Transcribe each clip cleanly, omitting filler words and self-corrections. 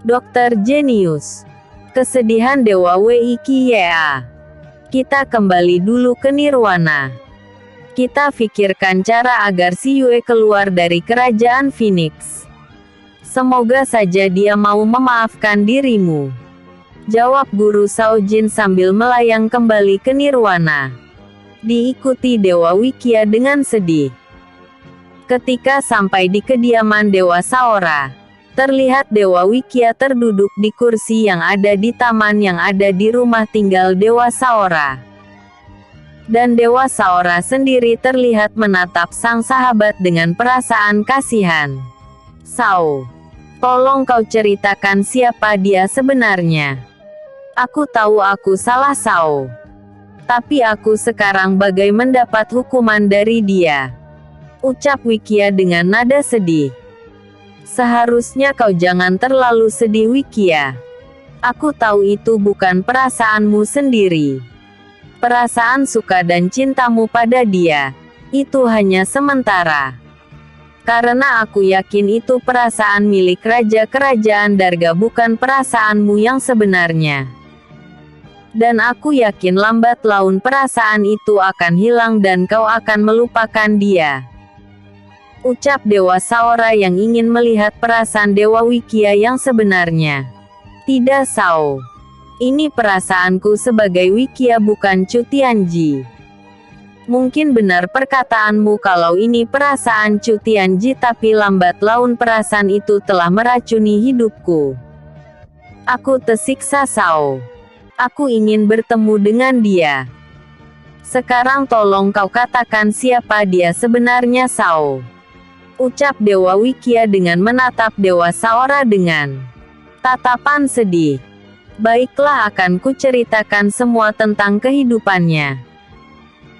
Dokter Jenius. Kesedihan Dewa Wikya. Kita kembali dulu ke Nirwana. Kita pikirkan cara agar si Yue keluar dari kerajaan Phoenix. Semoga saja dia mau memaafkan dirimu. Jawab Guru Shaojin sambil melayang kembali ke Nirwana. Diikuti Dewa Wikya dengan sedih. Ketika sampai di kediaman Dewa Saora, terlihat Dewa Wikya terduduk di kursi yang ada di taman yang ada di rumah tinggal Dewa Saora. Dan Dewa Saora sendiri terlihat menatap sang sahabat dengan perasaan kasihan. Sao, tolong kau ceritakan siapa dia sebenarnya. Aku tahu aku salah Sao. Tapi aku sekarang bagai mendapat hukuman dari dia. Ucap Wikya dengan nada sedih. Seharusnya kau jangan terlalu sedih Wikya. Aku tahu itu bukan perasaanmu sendiri. Perasaan suka dan cintamu pada dia, itu hanya sementara. Karena aku yakin itu perasaan milik Raja Kerajaan Darga bukan perasaanmu yang sebenarnya. Dan aku yakin lambat laun perasaan itu akan hilang dan kau akan melupakan dia. Ucap Dewa Saora yang ingin melihat perasaan Dewa Wikya yang sebenarnya. Tidak Sao. Ini perasaanku sebagai Wikya bukan Chu Tianji. Mungkin benar perkataanmu kalau ini perasaan Chu Tianji tapi lambat laun perasaan itu telah meracuni hidupku. Aku tersiksa Sao. Aku ingin bertemu dengan dia. Sekarang tolong kau katakan siapa dia sebenarnya Sao. Ucap Dewa Wikya dengan menatap Dewa Saora dengan tatapan sedih. Baiklah akan kuceritakan semua tentang kehidupannya.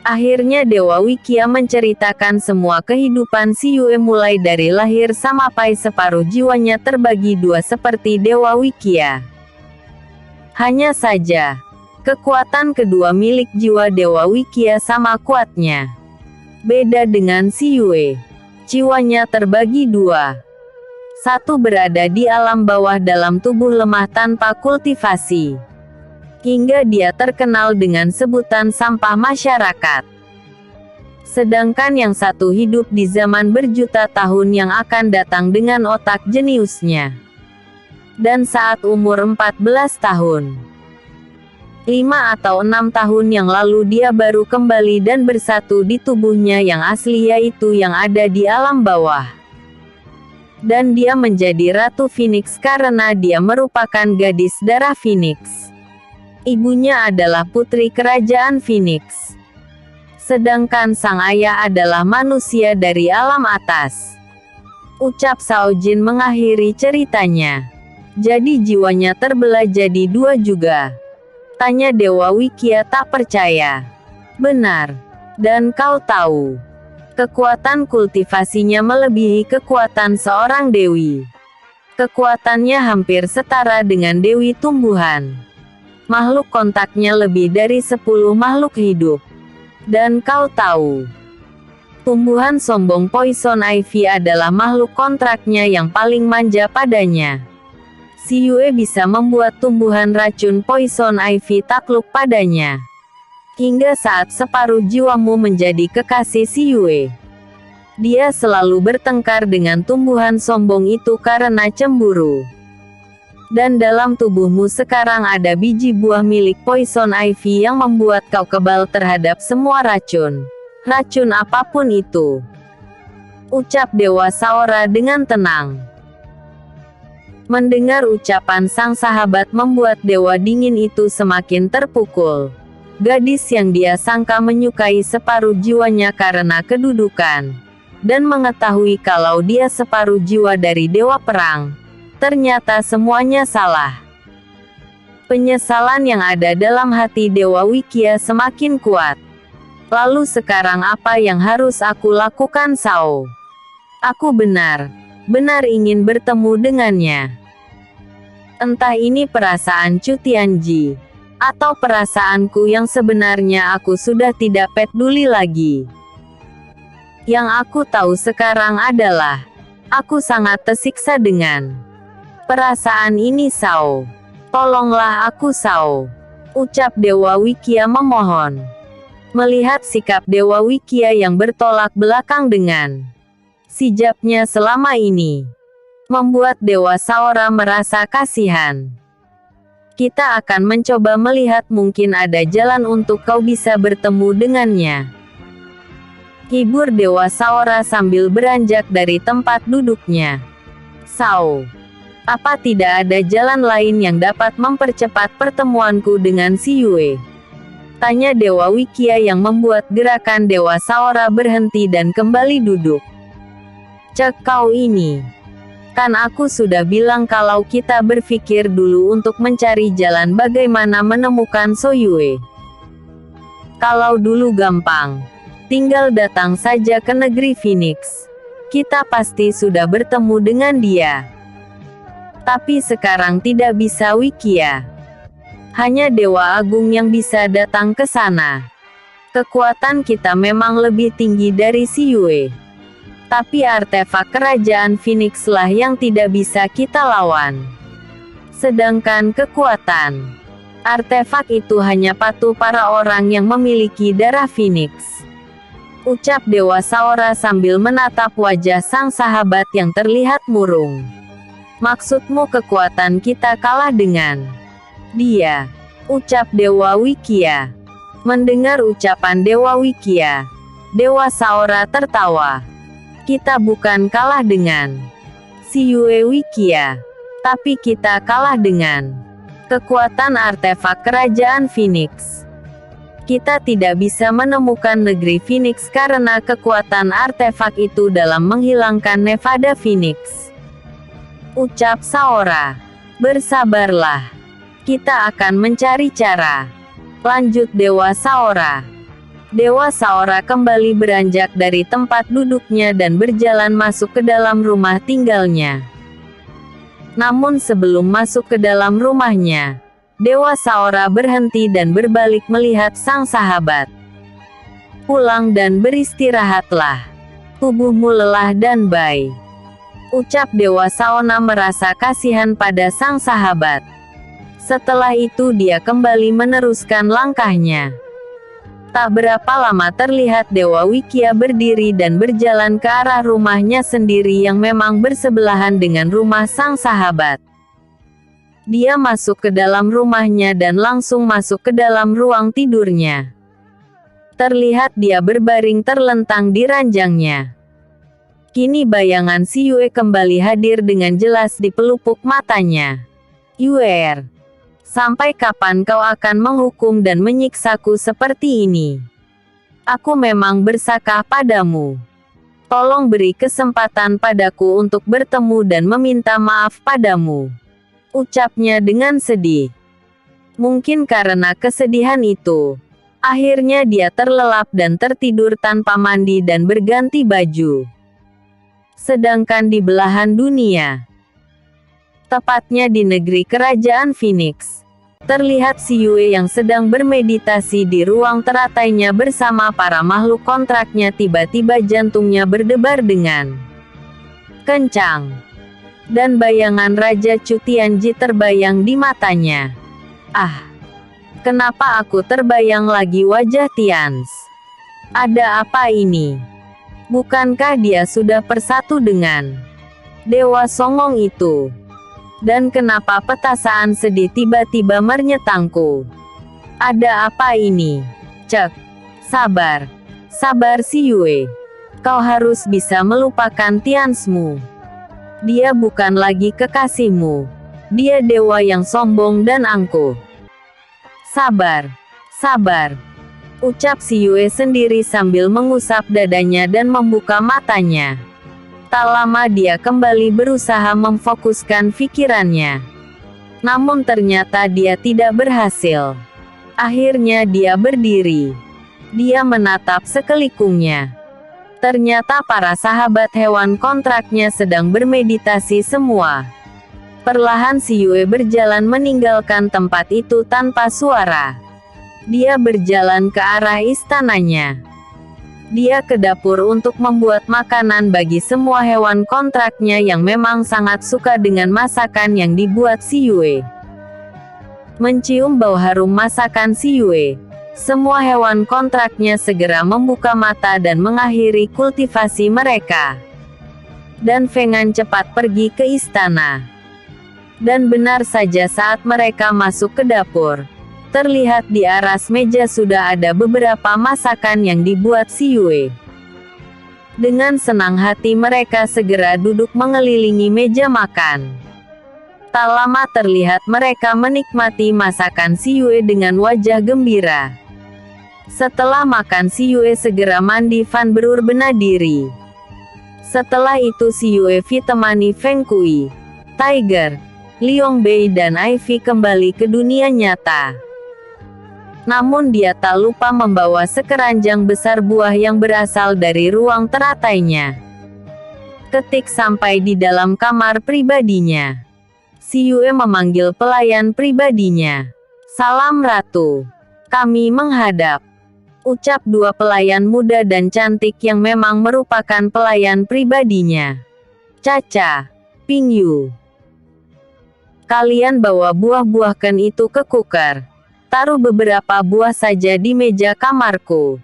Akhirnya Dewa Wikya menceritakan semua kehidupan si Yue mulai dari lahir sampai separuh jiwanya terbagi dua seperti Dewa Wikya. Hanya saja, kekuatan kedua milik jiwa Dewa Wikya sama kuatnya. Beda dengan si Yue. Jiwanya terbagi dua. Satu berada di alam bawah dalam tubuh lemah tanpa kultivasi. Hingga dia terkenal dengan sebutan sampah masyarakat. Sedangkan yang satu hidup di zaman berjuta tahun yang akan datang dengan otak jeniusnya. Dan saat umur 14 tahun. 5 atau 6 tahun yang lalu dia baru kembali dan bersatu di tubuhnya yang asli yaitu yang ada di alam bawah. Dan dia menjadi Ratu Phoenix karena dia merupakan gadis darah Phoenix. Ibunya adalah putri kerajaan Phoenix. Sedangkan sang ayah adalah manusia dari alam atas. Ucap Shaojin mengakhiri ceritanya. Jadi jiwanya terbelah jadi dua juga. Tanya Dewa Wikya tak percaya. Benar. Dan kau tahu. Kekuatan kultivasinya melebihi kekuatan seorang dewi. Kekuatannya hampir setara dengan dewi tumbuhan. Makhluk kontaknya lebih dari 10 makhluk hidup. Dan kau tahu, tumbuhan sombong Poison Ivy adalah makhluk kontraknya yang paling manja padanya. Si Yue bisa membuat tumbuhan racun Poison Ivy takluk padanya. Hingga saat separuh jiwamu menjadi kekasih si Yue. Dia selalu bertengkar dengan tumbuhan sombong itu karena cemburu. Dan dalam tubuhmu sekarang ada biji buah milik Poison Ivy yang membuat kau kebal terhadap semua racun. Racun apapun itu. Ucap Dewa Saora dengan tenang. Mendengar ucapan sang sahabat membuat dewa dingin itu semakin terpukul. Gadis yang dia sangka menyukai separuh jiwanya karena kedudukan. Dan mengetahui kalau dia separuh jiwa dari dewa perang. Ternyata semuanya salah. Penyesalan yang ada dalam hati Dewa Wikya semakin kuat. Lalu sekarang apa yang harus aku lakukan Sao? Aku benar ingin bertemu dengannya. Entah ini perasaan Chu Tianji. Atau perasaanku yang sebenarnya aku sudah tidak peduli lagi. Yang aku tahu sekarang adalah, aku sangat tersiksa dengan perasaan ini Sao. Tolonglah aku Sao. Ucap Dewa Wikia memohon. Melihat sikap Dewa Wikia yang bertolak belakang dengan sijapnya selama ini, membuat Dewa Saora merasa kasihan. Kita akan mencoba melihat mungkin ada jalan untuk kau bisa bertemu dengannya. Hibur Dewa Saora sambil beranjak dari tempat duduknya. Sao, apa tidak ada jalan lain yang dapat mempercepat pertemuanku dengan si Yue? Tanya Dewa Wikia yang membuat gerakan Dewa Saora berhenti dan kembali duduk. Cek kau ini. Kan aku sudah bilang kalau kita berpikir dulu untuk mencari jalan bagaimana menemukan So Yue. Kalau dulu gampang, tinggal datang saja ke negeri Phoenix. Kita pasti sudah bertemu dengan dia. Tapi sekarang tidak bisa Wikia. Hanya Dewa Agung yang bisa datang ke sana. Kekuatan kita memang lebih tinggi dari si Yue. Tapi artefak kerajaan Phoenix lah yang tidak bisa kita lawan. Sedangkan kekuatan artefak itu hanya patuh para orang yang memiliki darah Phoenix. Ucap Dewa Saora sambil menatap wajah sang sahabat yang terlihat murung. Maksudmu kekuatan kita kalah dengan dia? Ucap Dewa Wikia. Mendengar ucapan Dewa Wikia, Dewa Saora tertawa. Kita bukan kalah dengan si Yue Wikia, tapi kita kalah dengan kekuatan artefak kerajaan Phoenix. Kita tidak bisa menemukan negeri Phoenix karena kekuatan artefak itu dalam menghilangkan Nevada Phoenix. Ucap Saora. Bersabarlah. Kita akan mencari cara. Lanjut Dewa Saora. Dewa Saora kembali beranjak dari tempat duduknya dan berjalan masuk ke dalam rumah tinggalnya. Namun sebelum masuk ke dalam rumahnya, Dewa Saora berhenti dan berbalik melihat sang sahabat. Pulang dan beristirahatlah. Tubuhmu lelah dan baik. Ucap Dewa Saona merasa kasihan pada sang sahabat. Setelah itu dia kembali meneruskan langkahnya. Tak berapa lama terlihat Dewa Wikia berdiri dan berjalan ke arah rumahnya sendiri yang memang bersebelahan dengan rumah sang sahabat. Dia masuk ke dalam rumahnya dan langsung masuk ke dalam ruang tidurnya. Terlihat dia berbaring terlentang di ranjangnya. Kini bayangan si Yue kembali hadir dengan jelas di pelupuk matanya. Yue, sampai kapan kau akan menghukum dan menyiksaku seperti ini? Aku memang bersakah padamu. Tolong beri kesempatan padaku untuk bertemu dan meminta maaf padamu. Ucapnya dengan sedih. Mungkin karena kesedihan itu, akhirnya dia terlelap dan tertidur tanpa mandi dan berganti baju. Sedangkan di belahan dunia, tepatnya di negeri kerajaan Phoenix, terlihat si Yue yang sedang bermeditasi di ruang teratainya bersama para makhluk kontraknya. Tiba-tiba jantungnya berdebar dengan kencang, dan bayangan Raja Chu Tianji terbayang di matanya. Ah, kenapa aku terbayang lagi wajah Tians? Ada apa ini? Bukankah dia sudah bersatu dengan Dewa Songong itu? Dan kenapa petasaan sedih tiba-tiba menyertangku? Ada apa ini? Cek. Sabar. Sabar si Yue. Kau harus bisa melupakan Tiansmu. Dia bukan lagi kekasihmu. Dia dewa yang sombong dan angkuh. Sabar. Sabar. Ucap si Yue sendiri sambil mengusap dadanya dan membuka matanya. Tak lama dia kembali berusaha memfokuskan pikirannya. Namun ternyata dia tidak berhasil. Akhirnya dia berdiri. Dia menatap sekelilingnya. Ternyata para sahabat hewan kontraknya sedang bermeditasi semua. Perlahan si Yue berjalan meninggalkan tempat itu tanpa suara. Dia berjalan ke arah istananya. Dia ke dapur untuk membuat makanan bagi semua hewan kontraknya yang memang sangat suka dengan masakan yang dibuat si Yue. Mencium bau harum masakan si Yue, semua hewan kontraknya segera membuka mata dan mengakhiri kultivasi mereka. Dan Fengan cepat pergi ke istana. Dan benar saja saat mereka masuk ke dapur, terlihat di aras meja sudah ada beberapa masakan yang dibuat si Yue. Dengan senang hati mereka segera duduk mengelilingi meja makan. Tak lama terlihat mereka menikmati masakan si Yue dengan wajah gembira. Setelah makan si Yue segera mandi Fan berbenah diri. Setelah itu si Yue temani Feng Kui, Tiger, Liong Bei dan Ivy kembali ke dunia nyata. Namun dia tak lupa membawa sekeranjang besar buah yang berasal dari ruang teratainya. Ketik sampai di dalam kamar pribadinya, si Yue memanggil pelayan pribadinya. "Salam Ratu, kami menghadap," ucap dua pelayan muda dan cantik yang memang merupakan pelayan pribadinya. "Caca, Ping Yu, kalian bawa buah-buahkan itu ke cooker. Taruh beberapa buah saja di meja kamarku.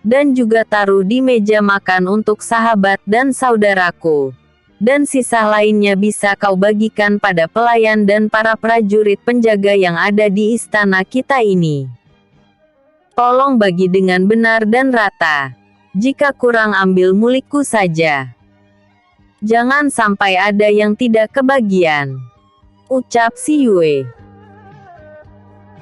Dan juga taruh di meja makan untuk sahabat dan saudaraku. Dan sisa lainnya bisa kau bagikan pada pelayan dan para prajurit penjaga yang ada di istana kita ini. Tolong bagi dengan benar dan rata. Jika kurang ambil milikku saja. Jangan sampai ada yang tidak kebagian," ucap si Yue.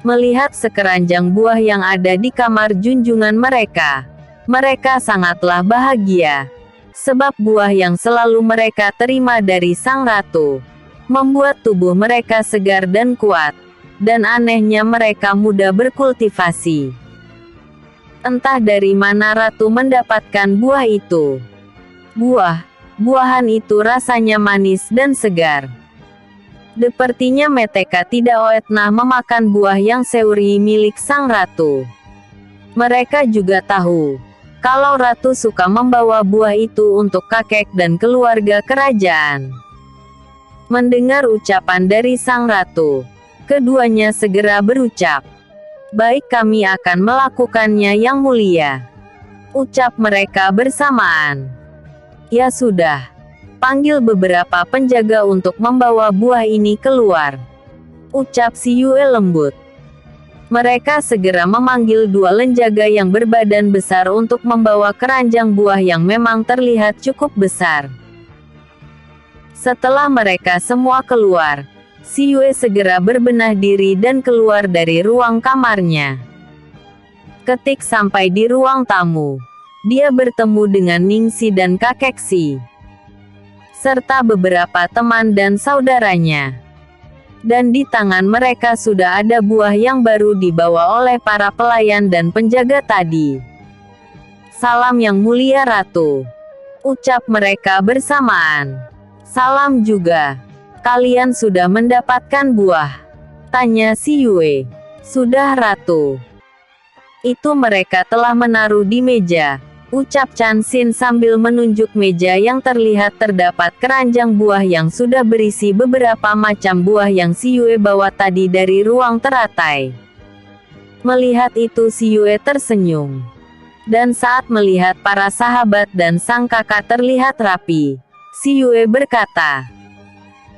Melihat sekeranjang buah yang ada di kamar junjungan mereka, mereka sangatlah bahagia. Sebab buah yang selalu mereka terima dari sang ratu, membuat tubuh mereka segar dan kuat. Dan anehnya mereka mudah berkultivasi. Entah dari mana ratu mendapatkan buah itu. Buahan itu rasanya manis dan segar. Sepertinya mereka tidak oetnah memakan buah yang seuri milik sang ratu. Mereka juga tahu, kalau ratu suka membawa buah itu untuk kakek dan keluarga kerajaan. Mendengar ucapan dari sang ratu, keduanya segera berucap, "Baik, kami akan melakukannya yang mulia," ucap mereka bersamaan. "Ya sudah. Panggil beberapa penjaga untuk membawa buah ini keluar," ucap si Yue lembut. Mereka segera memanggil dua lenjaga yang berbadan besar untuk membawa keranjang buah yang memang terlihat cukup besar. Setelah mereka semua keluar, si Yue segera berbenah diri dan keluar dari ruang kamarnya. Ketik sampai di ruang tamu, dia bertemu dengan Ningxi dan kakek Xi, serta beberapa teman dan saudaranya. Dan di tangan mereka sudah ada buah yang baru dibawa oleh para pelayan dan penjaga tadi. "Salam yang mulia Ratu," ucap mereka bersamaan. "Salam juga. Kalian sudah mendapatkan buah?" tanya si Yue. "Sudah Ratu. Itu mereka telah menaruh di meja," ucap Chan Xin sambil menunjuk meja yang terlihat terdapat keranjang buah yang sudah berisi beberapa macam buah yang si Yue bawa tadi dari ruang teratai. Melihat itu si Yue tersenyum. Dan saat melihat para sahabat dan sang kakak terlihat rapi, si Yue berkata,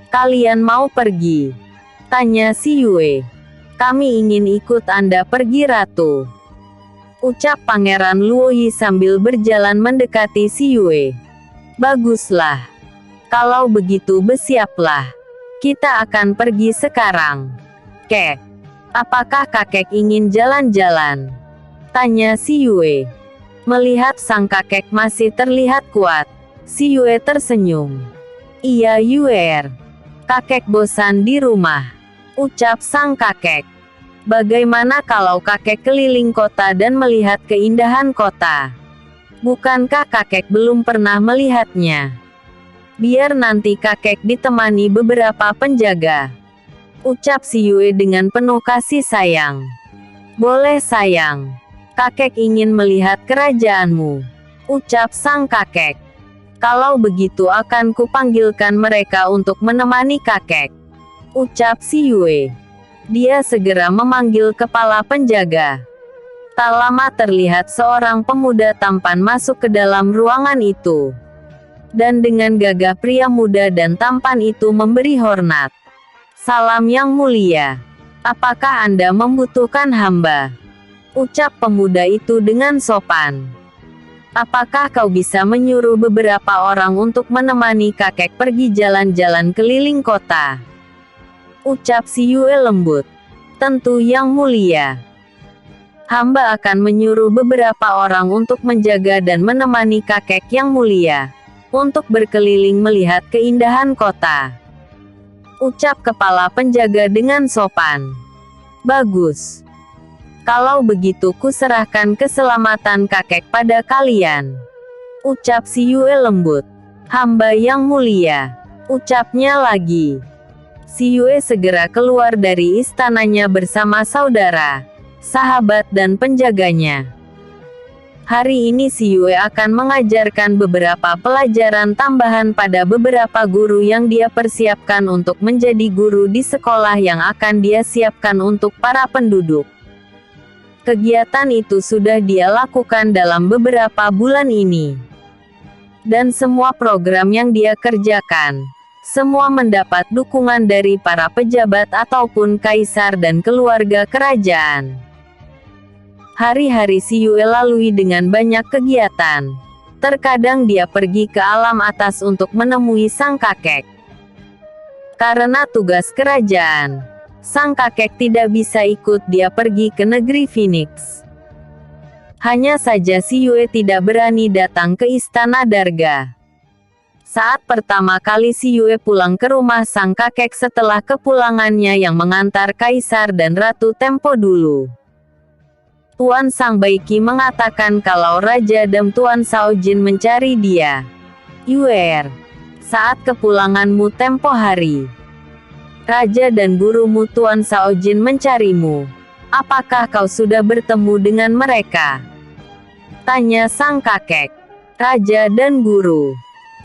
"Kalian mau pergi?" tanya si Yue. "Kami ingin ikut Anda pergi Ratu," ucap Pangeran Luoyi sambil berjalan mendekati si Yue. "Baguslah. Kalau begitu bersiaplah. Kita akan pergi sekarang." "Kek, apakah kakek ingin jalan-jalan?" tanya si Yue. Melihat sang kakek masih terlihat kuat, si Yue tersenyum. "Iya Yue, kakek bosan di rumah," ucap sang kakek. "Bagaimana kalau kakek keliling kota dan melihat keindahan kota? Bukankah kakek belum pernah melihatnya? Biar nanti kakek ditemani beberapa penjaga," ucap si Yue dengan penuh kasih sayang. "Boleh sayang. Kakek ingin melihat kerajaanmu," ucap sang kakek. Kalau begitu akan kupanggilkan mereka untuk menemani kakek, ucap si Yue. Dia segera memanggil kepala penjaga. Tak lama terlihat seorang pemuda tampan masuk ke dalam ruangan itu. Dan dengan gagah pria muda dan tampan itu memberi hormat. Salam yang mulia. Apakah Anda membutuhkan hamba? Ucap pemuda itu dengan sopan. Apakah kau bisa menyuruh beberapa orang untuk menemani kakek pergi jalan-jalan keliling kota? Ucap si Yue lembut. Tentu yang mulia. Hamba akan menyuruh beberapa orang untuk menjaga dan menemani kakek yang mulia, untuk berkeliling melihat keindahan kota. Ucap kepala penjaga dengan sopan. Bagus. Kalau begitu kuserahkan keselamatan kakek pada kalian. Ucap si Yue lembut. Hamba yang mulia. Ucapnya lagi. Si Yue segera keluar dari istananya bersama saudara, sahabat dan penjaganya. Hari ini si Yue akan mengajarkan beberapa pelajaran tambahan pada beberapa guru yang dia persiapkan untuk menjadi guru di sekolah yang akan dia siapkan untuk para penduduk. Kegiatan itu sudah dia lakukan dalam beberapa bulan ini. Dan semua program yang dia kerjakan, semua mendapat dukungan dari para pejabat ataupun kaisar dan keluarga kerajaan. Hari-hari si Yue lalui dengan banyak kegiatan. Terkadang dia pergi ke alam atas untuk menemui sang kakek. Karena tugas kerajaan, sang kakek tidak bisa ikut dia pergi ke negeri Phoenix. Hanya saja si Yue tidak berani datang ke istana Darga. Saat pertama kali si Yue pulang ke rumah sang kakek setelah kepulangannya yang mengantar kaisar dan ratu tempo dulu. Tuan Sang Baiki mengatakan kalau Raja dan Tuan Sao Jin mencari dia. Yue, saat kepulanganmu tempo hari, Raja dan gurumu Tuan Sao Jin mencarimu. Apakah kau sudah bertemu dengan mereka? Tanya sang kakek. Raja dan guru.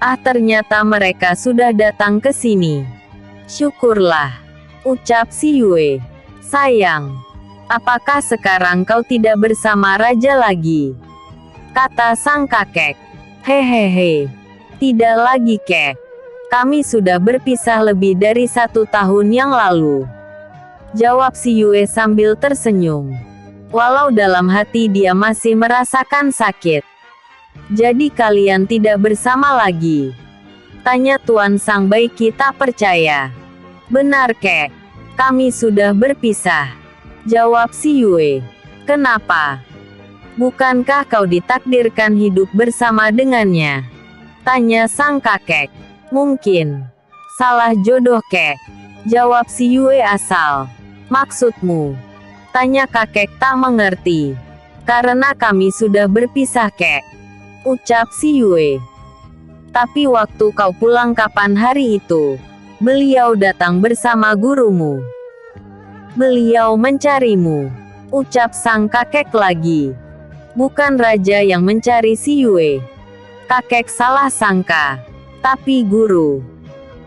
Ternyata mereka sudah datang ke sini. Syukurlah. Ucap si Yue. Sayang. Apakah sekarang kau tidak bersama raja lagi? Kata sang kakek. Hehehe. Tidak lagi kek. Kami sudah berpisah lebih dari 1 tahun yang lalu. Jawab si Yue sambil tersenyum. Walau dalam hati dia masih merasakan sakit. Jadi kalian tidak bersama lagi? Tanya Tuan Sang Baiki tak percaya. Benar kek. Kami sudah berpisah. Jawab si Yue. Kenapa? Bukankah kau ditakdirkan hidup bersama dengannya? Tanya sang kakek. Mungkin. Salah jodoh kek. Jawab si Yue asal. Maksudmu? Tanya kakek tak mengerti. Karena kami sudah berpisah kek. Ucap si Yue. Tapi waktu kau pulang kapan hari itu? Beliau datang bersama gurumu. Beliau mencarimu. Ucap sang kakek lagi. Bukan raja yang mencari si Yue. Kakek salah sangka. Tapi guru.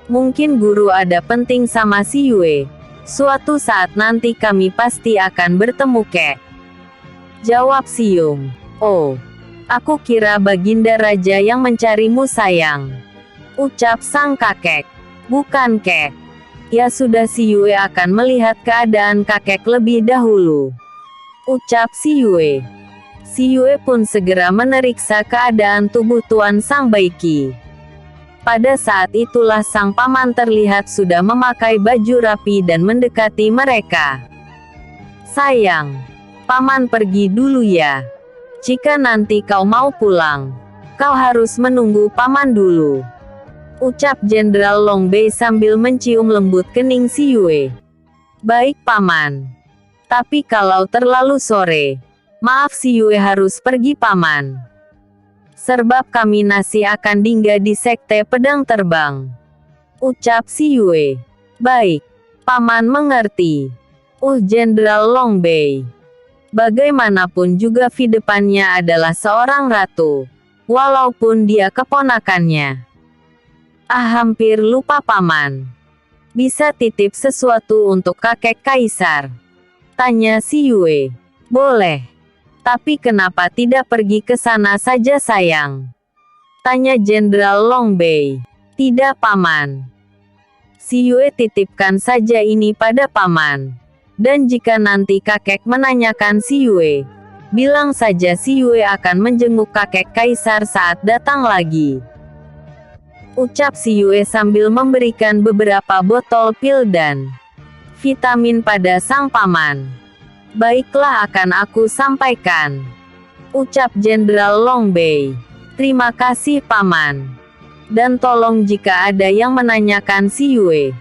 Mungkin guru ada penting sama si Yue. Suatu saat nanti kami pasti akan bertemu kek. Jawab si Yung. Oh. Aku kira baginda raja yang mencarimu sayang. Ucap sang kakek. Bukan kek. Ya sudah si Yue akan melihat keadaan kakek lebih dahulu. Ucap si Yue. Si Yue pun segera memeriksa keadaan tubuh Tuan Sang Baiki. Pada saat itulah sang paman terlihat sudah memakai baju rapi dan mendekati mereka. Sayang. Paman pergi dulu ya. Jika nanti kau mau pulang, kau harus menunggu paman dulu. Ucap Jenderal Long Bei sambil mencium lembut kening si Yue. Baik paman. Tapi kalau terlalu sore, maaf si Yue harus pergi paman. Sebab kami masih akan tinggal di sekte pedang terbang. Ucap si Yue. Baik. Paman mengerti. Jenderal Long Bei. Bagaimanapun juga di depannya adalah seorang ratu. walaupun dia keponakannya. Hampir lupa paman. Bisa titip sesuatu untuk kakek kaisar? Tanya si Yue. Boleh. Tapi kenapa tidak pergi ke sana saja sayang? Tanya Jenderal Longbei. Tidak paman. Si Yue titipkan saja ini pada paman. Dan jika nanti kakek menanyakan si Yue, bilang saja si Yue akan menjenguk kakek kaisar saat datang lagi. Ucap si Yue sambil memberikan beberapa botol pil dan vitamin pada sang paman. Baiklah, akan aku sampaikan. Ucap Jenderal Longbei. Terima kasih paman. Dan tolong jika ada yang menanyakan si Yue,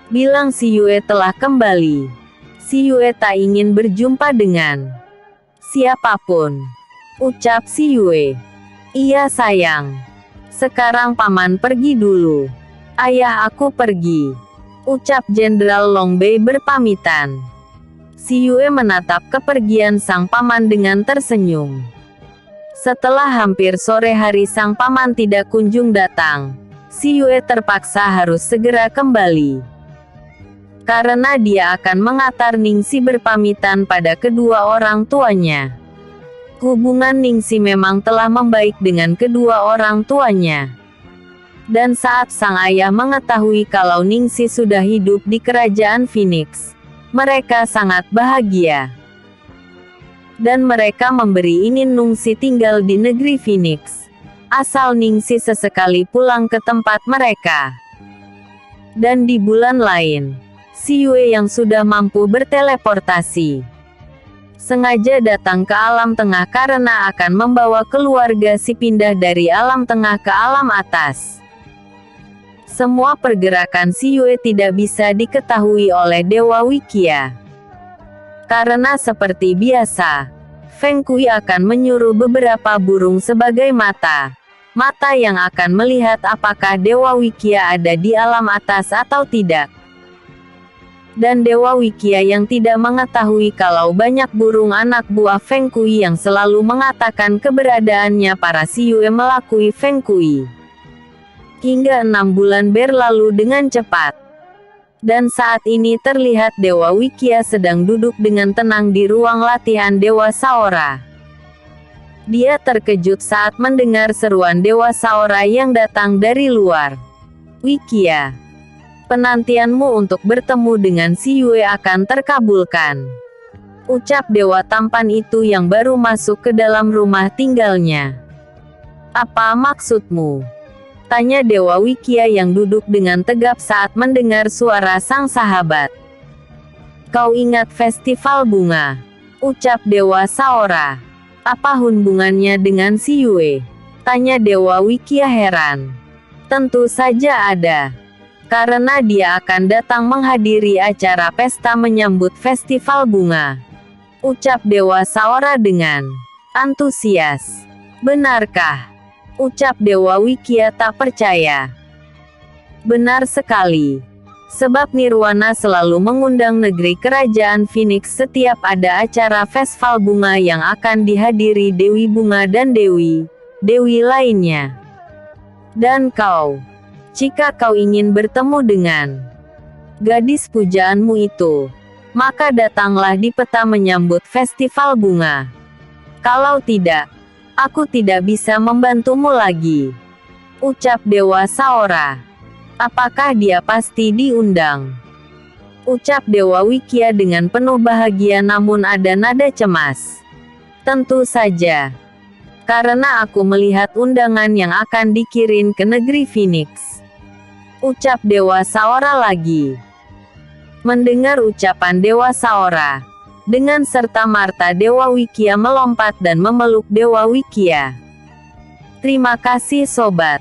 bilang si Yue telah kembali. Si Yue tak ingin berjumpa dengan siapapun. Ucap si Yue. Iya sayang. Sekarang paman pergi dulu. Ayah aku pergi. Ucap Jenderal Longbei berpamitan. Si Yue menatap kepergian sang paman dengan tersenyum. Setelah hampir sore hari sang paman tidak kunjung datang, si Yue terpaksa harus segera kembali. Karena dia akan mengantar Ningxi berpamitan pada kedua orang tuanya. Hubungan Ningxi memang telah membaik dengan kedua orang tuanya. Dan saat sang ayah mengetahui kalau Ningxi sudah hidup di kerajaan Phoenix, mereka sangat bahagia. Dan mereka memberi ingin Ningxi tinggal di negeri Phoenix, asal Ningxi sesekali pulang ke tempat mereka. Dan di bulan lain, si Yue yang sudah mampu berteleportasi sengaja datang ke alam tengah karena akan membawa keluarga si pindah dari alam tengah ke alam atas. Semua pergerakan si Yue tidak bisa diketahui oleh Dewa Wikia. Karena seperti biasa, Feng Kui akan menyuruh beberapa burung sebagai mata yang akan melihat apakah Dewa Wikia ada di alam atas atau tidak. Dan Dewa Wikia yang tidak mengetahui kalau banyak burung anak buah Feng Kui yang selalu mengatakan keberadaannya para si Yue melalui Feng Kui. Hingga 6 bulan berlalu dengan cepat. Dan saat ini terlihat Dewa Wikia sedang duduk dengan tenang di ruang latihan Dewa Saora. Dia terkejut saat mendengar seruan Dewa Saora yang datang dari luar. Wikia, penantianmu untuk bertemu dengan si Yue akan terkabulkan. Ucap Dewa tampan itu yang baru masuk ke dalam rumah tinggalnya. Apa maksudmu? Tanya Dewa Wikia yang duduk dengan tegap saat mendengar suara sang sahabat. Kau ingat festival bunga? Ucap Dewa Saora. Apa hubungannya dengan si Yue? Tanya Dewa Wikia heran. Tentu saja ada. Karena dia akan datang menghadiri acara pesta menyambut festival bunga. Ucap Dewa Saora dengan antusias. Benarkah? Ucap Dewa Wikia tak percaya. Benar sekali. Sebab Nirwana selalu mengundang negeri kerajaan Phoenix setiap ada acara festival bunga yang akan dihadiri Dewi Bunga dan Dewi lainnya. Dan kau, jika kau ingin bertemu dengan gadis pujaanmu itu, maka datanglah di peta menyambut festival bunga. Kalau tidak, aku tidak bisa membantumu lagi. Ucap Dewa Saora. Apakah dia pasti diundang? Ucap Dewa Wikia dengan penuh bahagia namun ada nada cemas. Tentu saja. Karena aku melihat undangan yang akan dikirim ke negeri Phoenix. Ucap Dewa Saora lagi. Mendengar ucapan Dewa Saora, dengan serta-merta Dewa Wikia melompat dan memeluk Dewa Wikia. Terima kasih sobat.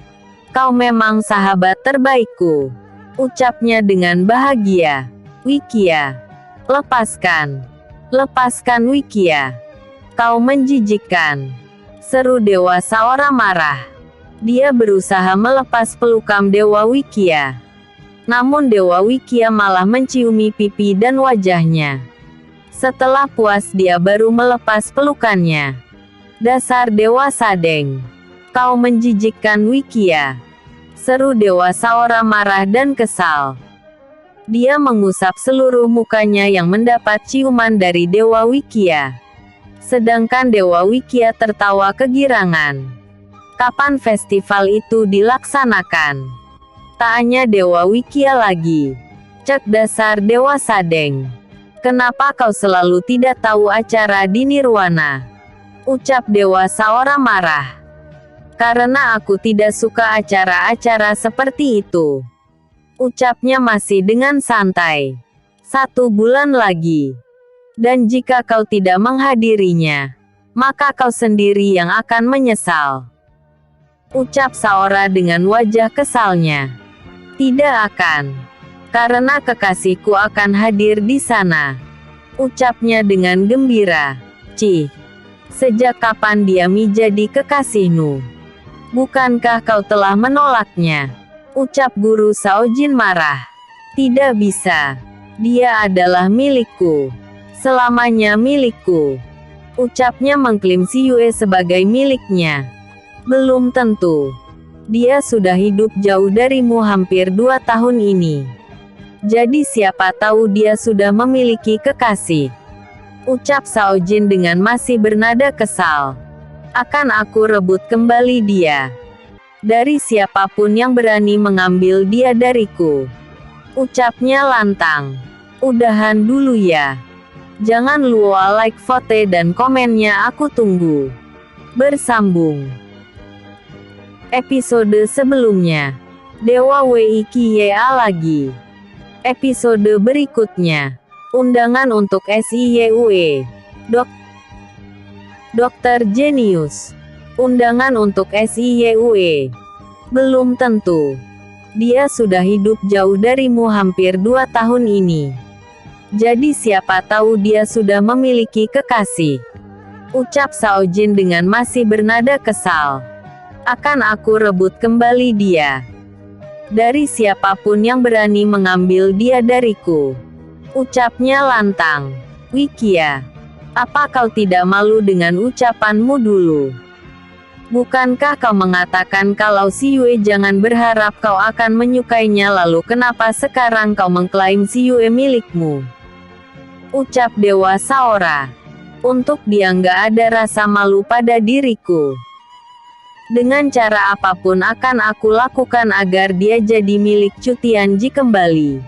Kau memang sahabat terbaikku. Ucapnya dengan bahagia. Wikia. Lepaskan. Lepaskan Wikia. Kau menjijikkan. Seru Dewa Saora marah. Dia berusaha melepas pelukam Dewa Wikia. Namun Dewa Wikia malah menciumi pipi dan wajahnya. Setelah puas dia baru melepas pelukannya. Dasar Dewa Sadeng. Kau menjijikkan Wikia, seru Dewa Saora marah dan kesal. Dia mengusap seluruh mukanya yang mendapat ciuman dari Dewa Wikia. Sedangkan Dewa Wikia tertawa kegirangan. Kapan festival itu dilaksanakan? Tanya Dewa Wikia lagi. Cek dasar Dewa Sadeng. Kenapa kau selalu tidak tahu acara di Nirwana? Ucap Dewa Saora marah. Karena aku tidak suka acara-acara seperti itu. Ucapnya masih dengan santai. 1 bulan lagi. Dan jika kau tidak menghadirinya, maka kau sendiri yang akan menyesal. Ucap Saora dengan wajah kesalnya. Tidak akan. Karena kekasihku akan hadir di sana. Ucapnya dengan gembira. Cih. Sejak kapan dia menjadi kekasihmu? Bukankah kau telah menolaknya? Ucap Guru Shaojin marah. Tidak bisa. Dia adalah milikku. Selamanya milikku. Ucapnya mengklaim si Yue sebagai miliknya. Belum tentu. Dia sudah hidup jauh darimu hampir 2 tahun ini. Jadi siapa tahu dia sudah memiliki kekasih. Ucap Shaojin dengan masih bernada kesal. Akan aku rebut kembali dia. Dari siapapun yang berani mengambil dia dariku. Ucapnya lantang. Udahan dulu ya. Jangan lupa like, vote dan komennya, aku tunggu. Bersambung. Episode sebelumnya. Dewa Wikia lagi. Episode berikutnya. Undangan untuk SIYUE. Dokter Jenius. Undangan untuk SIYUE. Belum tentu. Dia sudah hidup jauh darimu hampir 2 tahun ini. Jadi siapa tahu dia sudah memiliki kekasih. Ucap Shaojin dengan masih bernada kesal. Akan aku rebut kembali dia. Dari siapapun yang berani mengambil dia dariku. Ucapnya lantang. Wikia. Apa kau tidak malu dengan ucapanmu dulu? Bukankah kau mengatakan kalau si Yue jangan berharap kau akan menyukainya, lalu kenapa sekarang kau mengklaim si Yue milikmu? Ucap Dewa Saora. Untuk dia nggak ada rasa malu pada diriku. Dengan cara apapun akan aku lakukan agar dia jadi milik Chu Tianji kembali.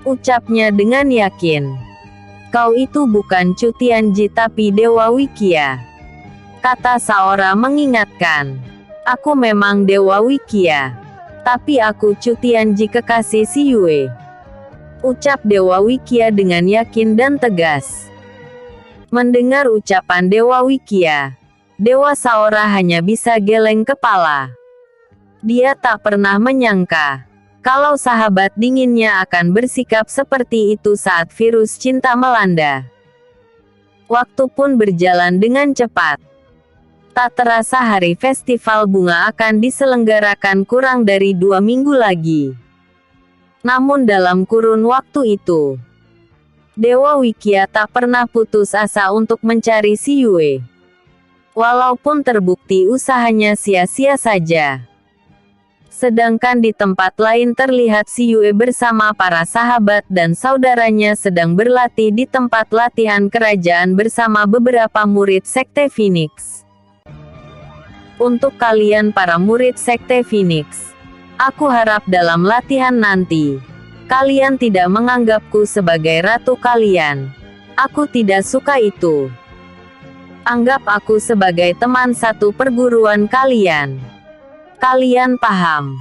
Ucapnya dengan yakin. Kau itu bukan Chu Tianji tapi Dewa Wikia. Kata Saora mengingatkan. Aku memang Dewa Wikia. Tapi aku Chu Tianji kekasih si Yue. Ucap Dewa Wikia dengan yakin dan tegas. Mendengar ucapan Dewa Wikia, Dewa Saora hanya bisa geleng kepala. Dia tak pernah menyangka kalau sahabat dinginnya akan bersikap seperti itu saat virus cinta melanda. Waktu pun berjalan dengan cepat. Tak terasa hari festival bunga akan diselenggarakan kurang dari 2 minggu lagi. Namun dalam kurun waktu itu, Dewa Wikia tak pernah putus asa untuk mencari si Yue. Walaupun terbukti usahanya sia-sia saja. Sedangkan di tempat lain terlihat si Yue bersama para sahabat dan saudaranya sedang berlatih di tempat latihan kerajaan bersama beberapa murid Sekte Phoenix. Untuk kalian para murid Sekte Phoenix, aku harap dalam latihan nanti, kalian tidak menganggapku sebagai ratu kalian. Aku tidak suka itu. Anggap aku sebagai teman satu perguruan kalian. Kalian paham?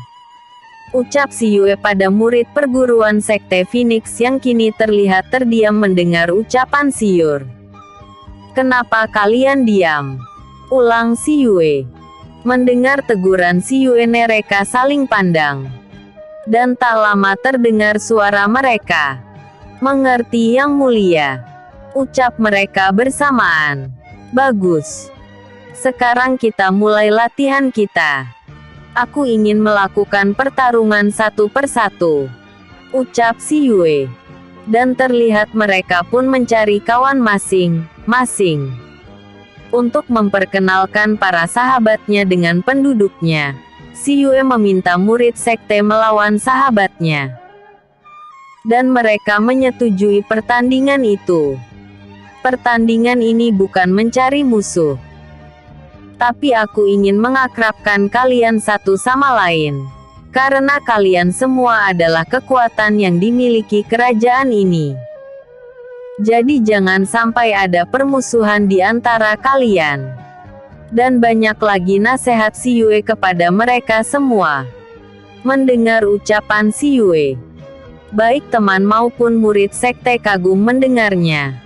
Ucap si Yue pada murid perguruan Sekte Phoenix yang kini terlihat terdiam mendengar ucapan si Yue. Kenapa kalian diam? Ulang si Yue. Mendengar teguran si Yue, mereka saling pandang. Dan tak lama terdengar suara mereka. Mengerti yang mulia. Ucap mereka bersamaan. Bagus. Sekarang kita mulai latihan kita. Aku ingin melakukan pertarungan satu persatu. Ucap si Yue. Dan terlihat mereka pun mencari kawan masing-masing. Untuk memperkenalkan para sahabatnya dengan penduduknya, si Yue meminta murid sekte melawan sahabatnya. Dan mereka menyetujui pertandingan itu. Pertandingan ini bukan mencari musuh, tapi aku ingin mengakrabkan kalian satu sama lain. Karena kalian semua adalah kekuatan yang dimiliki kerajaan ini. Jadi jangan sampai ada permusuhan di antara kalian. Dan banyak lagi nasihat si Yue kepada mereka semua. Mendengar ucapan si Yue, baik teman maupun murid sekte kagum mendengarnya.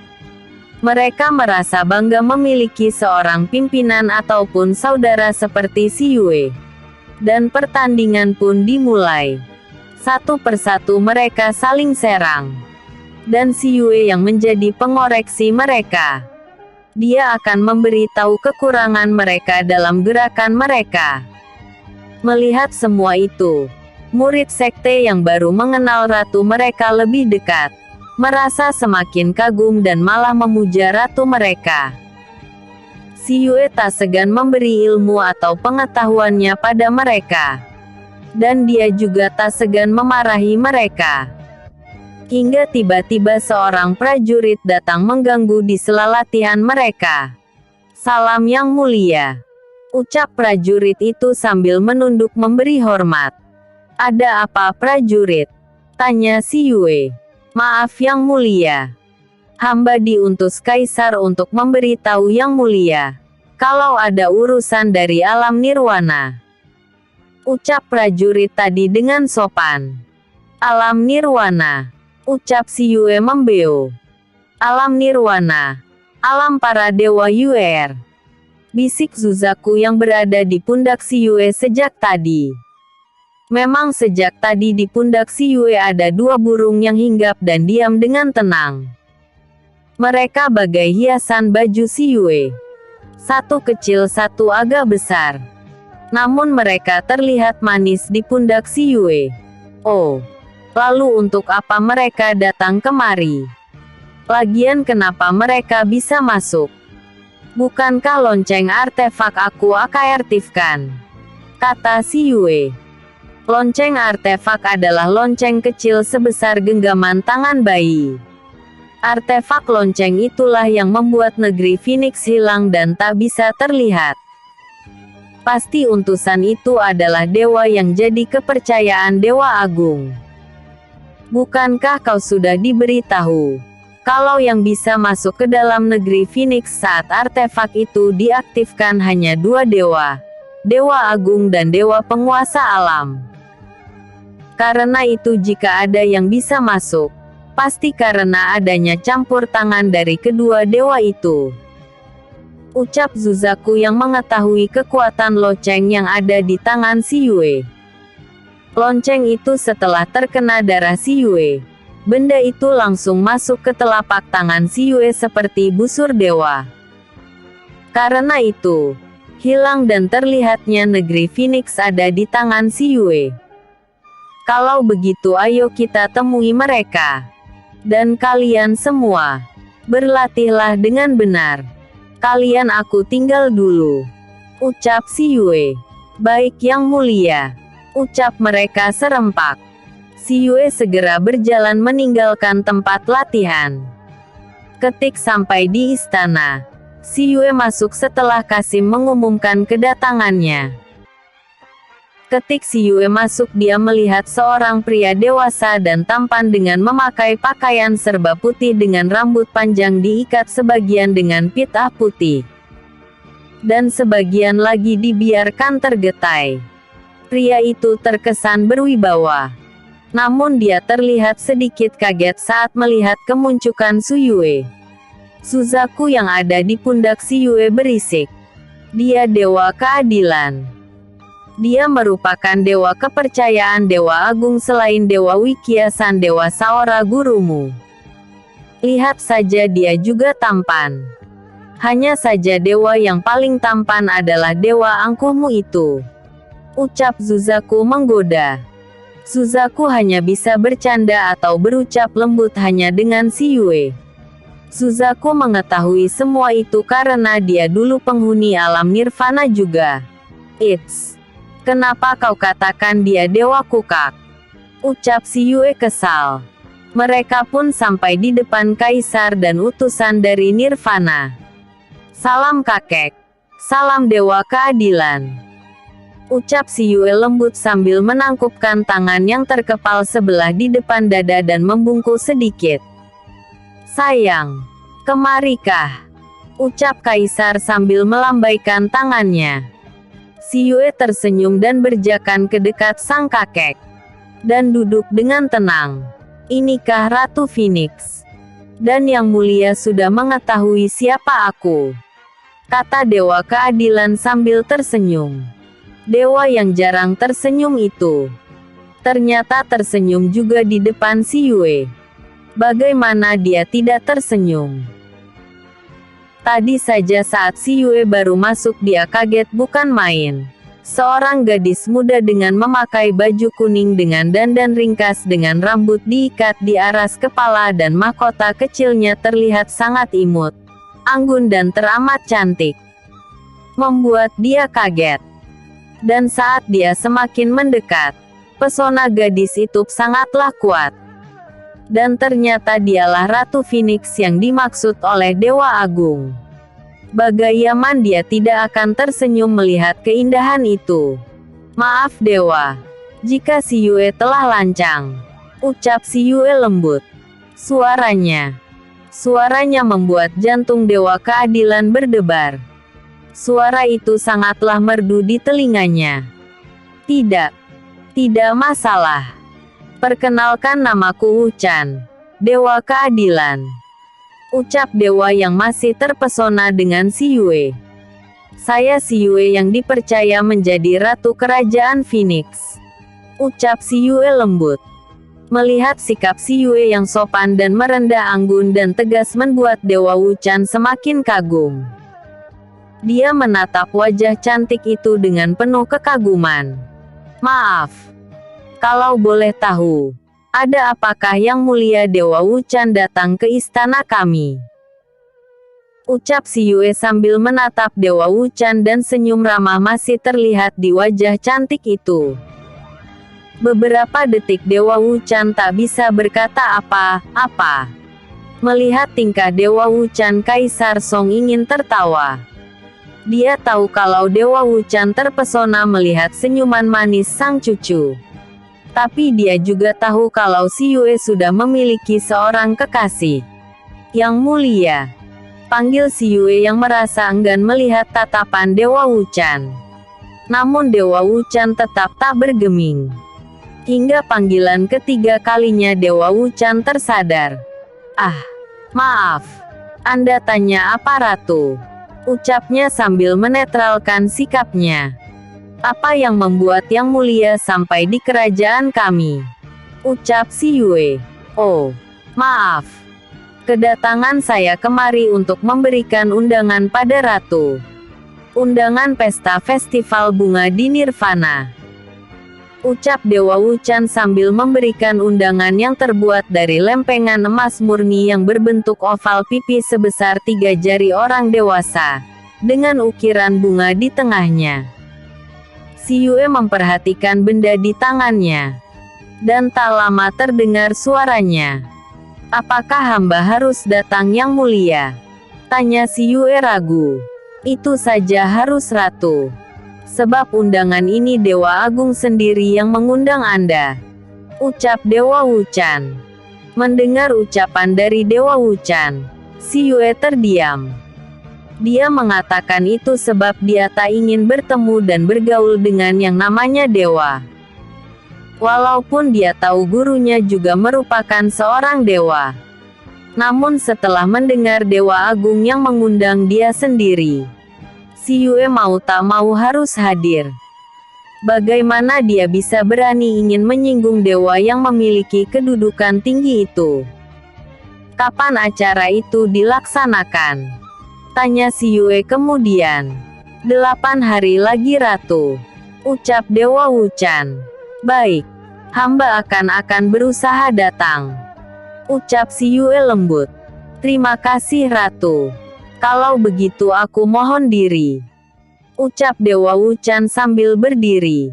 Mereka merasa bangga memiliki seorang pimpinan ataupun saudara seperti si Yue. Dan pertandingan pun dimulai. Satu persatu mereka saling serang. Dan si Yue yang menjadi pengoreksi mereka. Dia akan memberitahu kekurangan mereka dalam gerakan mereka. Melihat semua itu, murid sekte yang baru mengenal ratu mereka lebih dekat. Merasa semakin kagum dan malah memuja ratu mereka. Si Yue tak segan memberi ilmu atau pengetahuannya pada mereka. Dan dia juga tak segan memarahi mereka. Hingga tiba-tiba seorang prajurit datang mengganggu di sela latihan mereka. "Salam yang mulia," ucap prajurit itu sambil menunduk memberi hormat. "Ada apa prajurit?" tanya si Yue. "Maaf yang mulia. Hamba diutus kaisar untuk memberitahu yang mulia, kalau ada urusan dari alam nirwana," ucap prajurit tadi dengan sopan. "Alam nirwana," ucap si Yue membeo. "Alam nirwana, alam para dewa Yuer," bisik Suzaku yang berada di pundak si Yue sejak tadi. Memang sejak tadi di pundak si Yue ada dua burung yang hinggap dan diam dengan tenang. Mereka bagai hiasan baju si Yue. Satu kecil satu agak besar. Namun mereka terlihat manis di pundak si Yue. Oh, lalu untuk apa mereka datang kemari? Lagian kenapa mereka bisa masuk? Bukankah lonceng artefak aku aktifkan? Kata si Yue. Lonceng artefak adalah lonceng kecil sebesar genggaman tangan bayi. Artefak lonceng itulah yang membuat negeri Phoenix hilang dan tak bisa terlihat. Pasti utusan itu adalah dewa yang jadi kepercayaan Dewa Agung. Bukankah kau sudah diberitahu kalau yang bisa masuk ke dalam negeri Phoenix saat artefak itu diaktifkan hanya dua dewa, Dewa Agung dan Dewa Penguasa Alam? Karena itu jika ada yang bisa masuk, pasti karena adanya campur tangan dari kedua dewa itu, ucap Suzaku yang mengetahui kekuatan lonceng yang ada di tangan si Yue. Lonceng itu setelah terkena darah si Yue, benda itu langsung masuk ke telapak tangan si Yue seperti busur dewa. Karena itu, hilang dan terlihatnya negeri Phoenix ada di tangan si Yue. Kalau begitu ayo kita temui mereka. Dan kalian semua, berlatihlah dengan benar. Kalian aku tinggal dulu, ucap si Yue. Baik yang mulia, ucap mereka serempak. Si Yue segera berjalan meninggalkan tempat latihan. Ketik sampai di istana, si Yue masuk setelah Kasim mengumumkan kedatangannya. Ketik si Yue masuk dia melihat seorang pria dewasa dan tampan dengan memakai pakaian serba putih dengan rambut panjang diikat sebagian dengan pita putih. Dan sebagian lagi dibiarkan tergetai. Pria itu terkesan berwibawa. Namun dia terlihat sedikit kaget saat melihat kemunculan Su Yue. Suzaku yang ada di pundak si Yue berisik. Dia dewa keadilan. Dia merupakan dewa kepercayaan Dewa Agung selain Dewa Wikiasan Dewa Saora gurumu. Lihat saja dia juga tampan. Hanya saja dewa yang paling tampan adalah dewa angkuhmu itu, ucap Suzaku menggoda. Suzaku hanya bisa bercanda atau berucap lembut hanya dengan si Yue. Suzaku mengetahui semua itu karena dia dulu penghuni alam nirvana juga. It's, kenapa kau katakan dia dewa kukak? Ucap si Yue kesal. Mereka pun sampai di depan kaisar dan utusan dari nirvana. Salam kakek. Salam dewa keadilan. Ucap si Yue lembut sambil menangkupkan tangan yang terkepal sebelah di depan dada dan membungkuk sedikit. Sayang, kemarikah? Ucap kaisar sambil melambaikan tangannya. Si Yue tersenyum dan berjakan ke dekat sang kakek. Dan duduk dengan tenang. Inikah Ratu Phoenix? Dan yang mulia sudah mengetahui siapa aku. Kata dewa keadilan sambil tersenyum. Dewa yang jarang tersenyum itu. Ternyata tersenyum juga di depan si Yue. Bagaimana dia tidak tersenyum? Tadi saja saat si Yue baru masuk dia kaget bukan main. Seorang gadis muda dengan memakai baju kuning dengan dandan ringkas dengan rambut diikat di aras kepala dan mahkota kecilnya terlihat sangat imut, anggun dan teramat cantik. Membuat dia kaget. Dan saat dia semakin mendekat, pesona gadis itu sangatlah kuat. Dan ternyata dialah Ratu Phoenix yang dimaksud oleh Dewa Agung. Bagaimana dia tidak akan tersenyum melihat keindahan itu? Maaf Dewa, jika si Yue telah lancang. Ucap si Yue lembut. Suaranya membuat jantung Dewa Keadilan berdebar. Suara itu sangatlah merdu di telinganya. Tidak masalah. Perkenalkan namaku Wuchan, Dewa Keadilan. Ucap dewa yang masih terpesona dengan si Yue. Saya si Yue yang dipercaya menjadi Ratu Kerajaan Phoenix. Ucap si Yue lembut. Melihat sikap si Yue yang sopan dan merendah anggun dan tegas membuat Dewa Wuchan semakin kagum. Dia menatap wajah cantik itu dengan penuh kekaguman. Maaf. Kalau boleh tahu, ada apakah yang mulia Dewa Wuchan datang ke istana kami? Ucap si Yue sambil menatap Dewa Wuchan dan senyum ramah masih terlihat di wajah cantik itu. Beberapa detik Dewa Wuchan tak bisa berkata apa-apa. Melihat tingkah Dewa Wuchan, Kaisar Song ingin tertawa. Dia tahu kalau Dewa Wuchan terpesona melihat senyuman manis sang cucu. Tapi dia juga tahu kalau si Yue sudah memiliki seorang kekasih. Yang mulia. Panggil si Yue yang merasa enggan melihat tatapan Dewa Wuchan. Namun Dewa Wuchan tetap tak bergeming. Hingga panggilan ketiga kalinya Dewa Wuchan tersadar. Maaf. Anda tanya apa Ratu? Ucapnya sambil menetralkan sikapnya. Apa yang membuat yang mulia sampai di kerajaan kami? Ucap si Yue. Oh, maaf. Kedatangan saya kemari untuk memberikan undangan pada Ratu. Undangan pesta festival bunga di Nirvana. Ucap Dewa Wuchan sambil memberikan undangan yang terbuat dari lempengan emas murni yang berbentuk oval pipi sebesar 3 jari orang dewasa, dengan ukiran bunga di tengahnya. Si Yue memperhatikan benda di tangannya. Dan tak lama terdengar suaranya. Apakah hamba harus datang yang mulia? Tanya si Yue ragu. Itu saja harus Ratu. Sebab undangan ini Dewa Agung sendiri yang mengundang Anda. Ucap Dewa Wuchan. Mendengar ucapan dari Dewa Wuchan, si Yue terdiam. Dia mengatakan itu sebab dia tak ingin bertemu dan bergaul dengan yang namanya dewa. Walaupun dia tahu gurunya juga merupakan seorang dewa. Namun setelah mendengar Dewa Agung yang mengundang dia sendiri, si Yue mau tak mau harus hadir. Bagaimana dia bisa berani ingin menyinggung dewa yang memiliki kedudukan tinggi itu? Kapan acara itu dilaksanakan? Tanya si Yue kemudian. 8 hari lagi Ratu. Ucap Dewa Wuchan. Baik. Hamba akan berusaha datang. Ucap si Yue lembut. Terima kasih Ratu. Kalau begitu aku mohon diri. Ucap Dewa Wuchan sambil berdiri.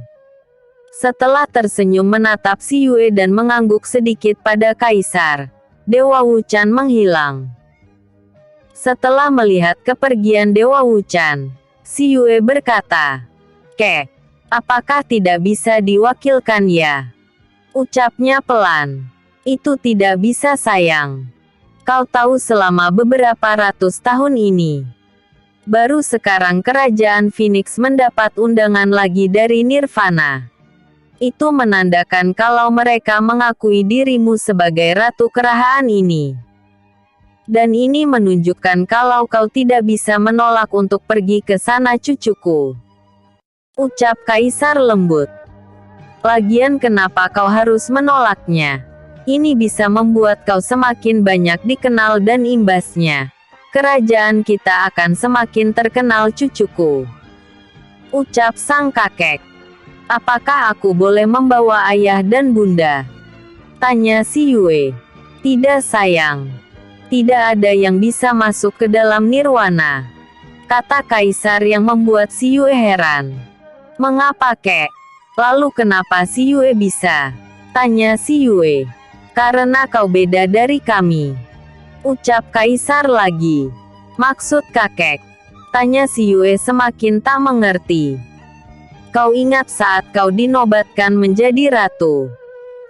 Setelah tersenyum menatap Si Yue dan mengangguk sedikit pada Kaisar, Dewa Wuchan menghilang. Setelah melihat kepergian Dewa Wuchan, Si Yue berkata, "Kek, apakah tidak bisa diwakilkan ya?" Ucapnya pelan. "Itu tidak bisa sayang. Kau tahu selama beberapa ratus tahun ini, baru sekarang Kerajaan Phoenix mendapat undangan lagi dari Nirvana. Itu menandakan kalau mereka mengakui dirimu sebagai Ratu Kerahaan ini. Dan ini menunjukkan kalau kau tidak bisa menolak untuk pergi ke sana cucuku." Ucap Kaisar lembut. "Lagian kenapa kau harus menolaknya? Ini bisa membuat kau semakin banyak dikenal dan imbasnya, kerajaan kita akan semakin terkenal cucuku." Ucap sang kakek. "Apakah aku boleh membawa ayah dan bunda?" tanya Si Yue. "Tidak sayang. Tidak ada yang bisa masuk ke dalam nirwana," kata Kaisar yang membuat Si Yue heran. "Mengapa kek? Lalu kenapa Si Yue bisa?" tanya Si Yue. "Karena kau beda dari kami," ucap Kaisar lagi. "Maksud kakek?" tanya Si Yue semakin tak mengerti. "Kau ingat saat kau dinobatkan menjadi ratu?"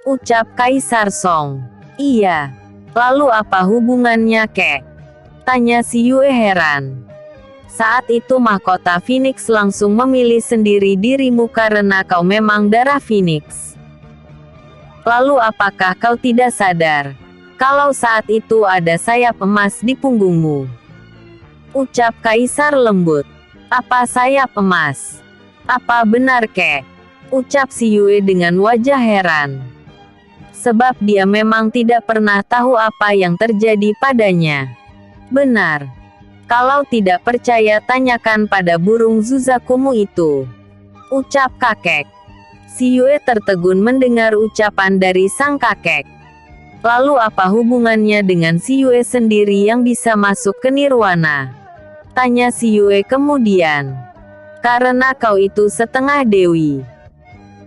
ucap Kaisar Song. "Iya. Lalu apa hubungannya kek?" tanya Si Yue heran. "Saat itu mahkota Phoenix langsung memilih sendiri dirimu karena kau memang darah Phoenix. Lalu apakah kau tidak sadar kalau saat itu ada sayap emas di punggungmu?" ucap Kaisar lembut. "Apa sayap emas? Apa benar kek?" ucap Si Yue dengan wajah heran. Sebab dia memang tidak pernah tahu apa yang terjadi padanya. "Benar. Kalau tidak percaya tanyakan pada burung Zuzakumu itu," ucap kakek. Si Yue tertegun mendengar ucapan dari sang kakek. "Lalu apa hubungannya dengan Si Yue sendiri yang bisa masuk ke nirwana?" tanya Si Yue kemudian. "Karena kau itu setengah dewi.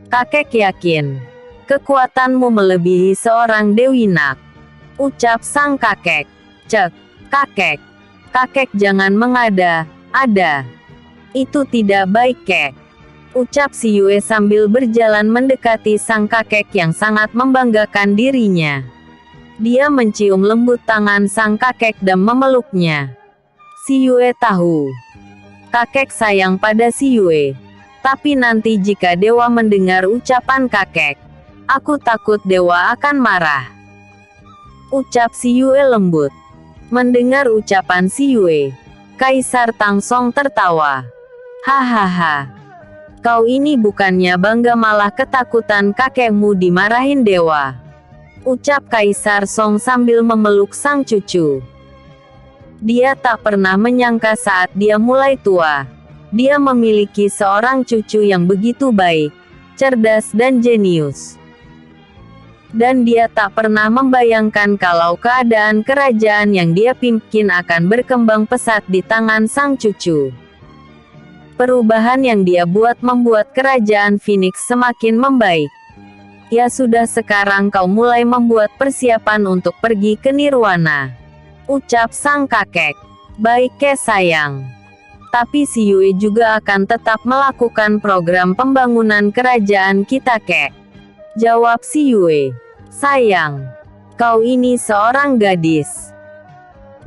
Kakek yakin kekuatanmu melebihi seorang dewi nak," ucap sang kakek. "Cek, kakek. Kakek jangan mengada-ada. Itu tidak baik kek," ucap Si Yue sambil berjalan mendekati sang kakek yang sangat membanggakan dirinya. Dia mencium lembut tangan sang kakek dan memeluknya. Si Yue tahu kakek sayang pada Si Yue. Tapi nanti jika dewa mendengar ucapan kakek, aku takut dewa akan marah, ucap Si Yue lembut. Mendengar ucapan Si Yue, Kaisar Tang Song tertawa. "Hahaha. Kau ini bukannya bangga malah ketakutan kakekmu dimarahin dewa," ucap Kaisar Song sambil memeluk sang cucu. Dia tak pernah menyangka saat dia mulai tua, dia memiliki seorang cucu yang begitu baik, cerdas dan jenius. Dan dia tak pernah membayangkan kalau keadaan kerajaan yang dia pimpin akan berkembang pesat di tangan sang cucu. Perubahan yang dia buat membuat kerajaan Phoenix semakin membaik. "Ya sudah, sekarang kau mulai membuat persiapan untuk pergi ke nirwana," ucap sang kakek. "Baik ke sayang. Tapi Si Yue juga akan tetap melakukan program pembangunan kerajaan kita kek," jawab Si Yue. "Sayang, kau ini seorang gadis.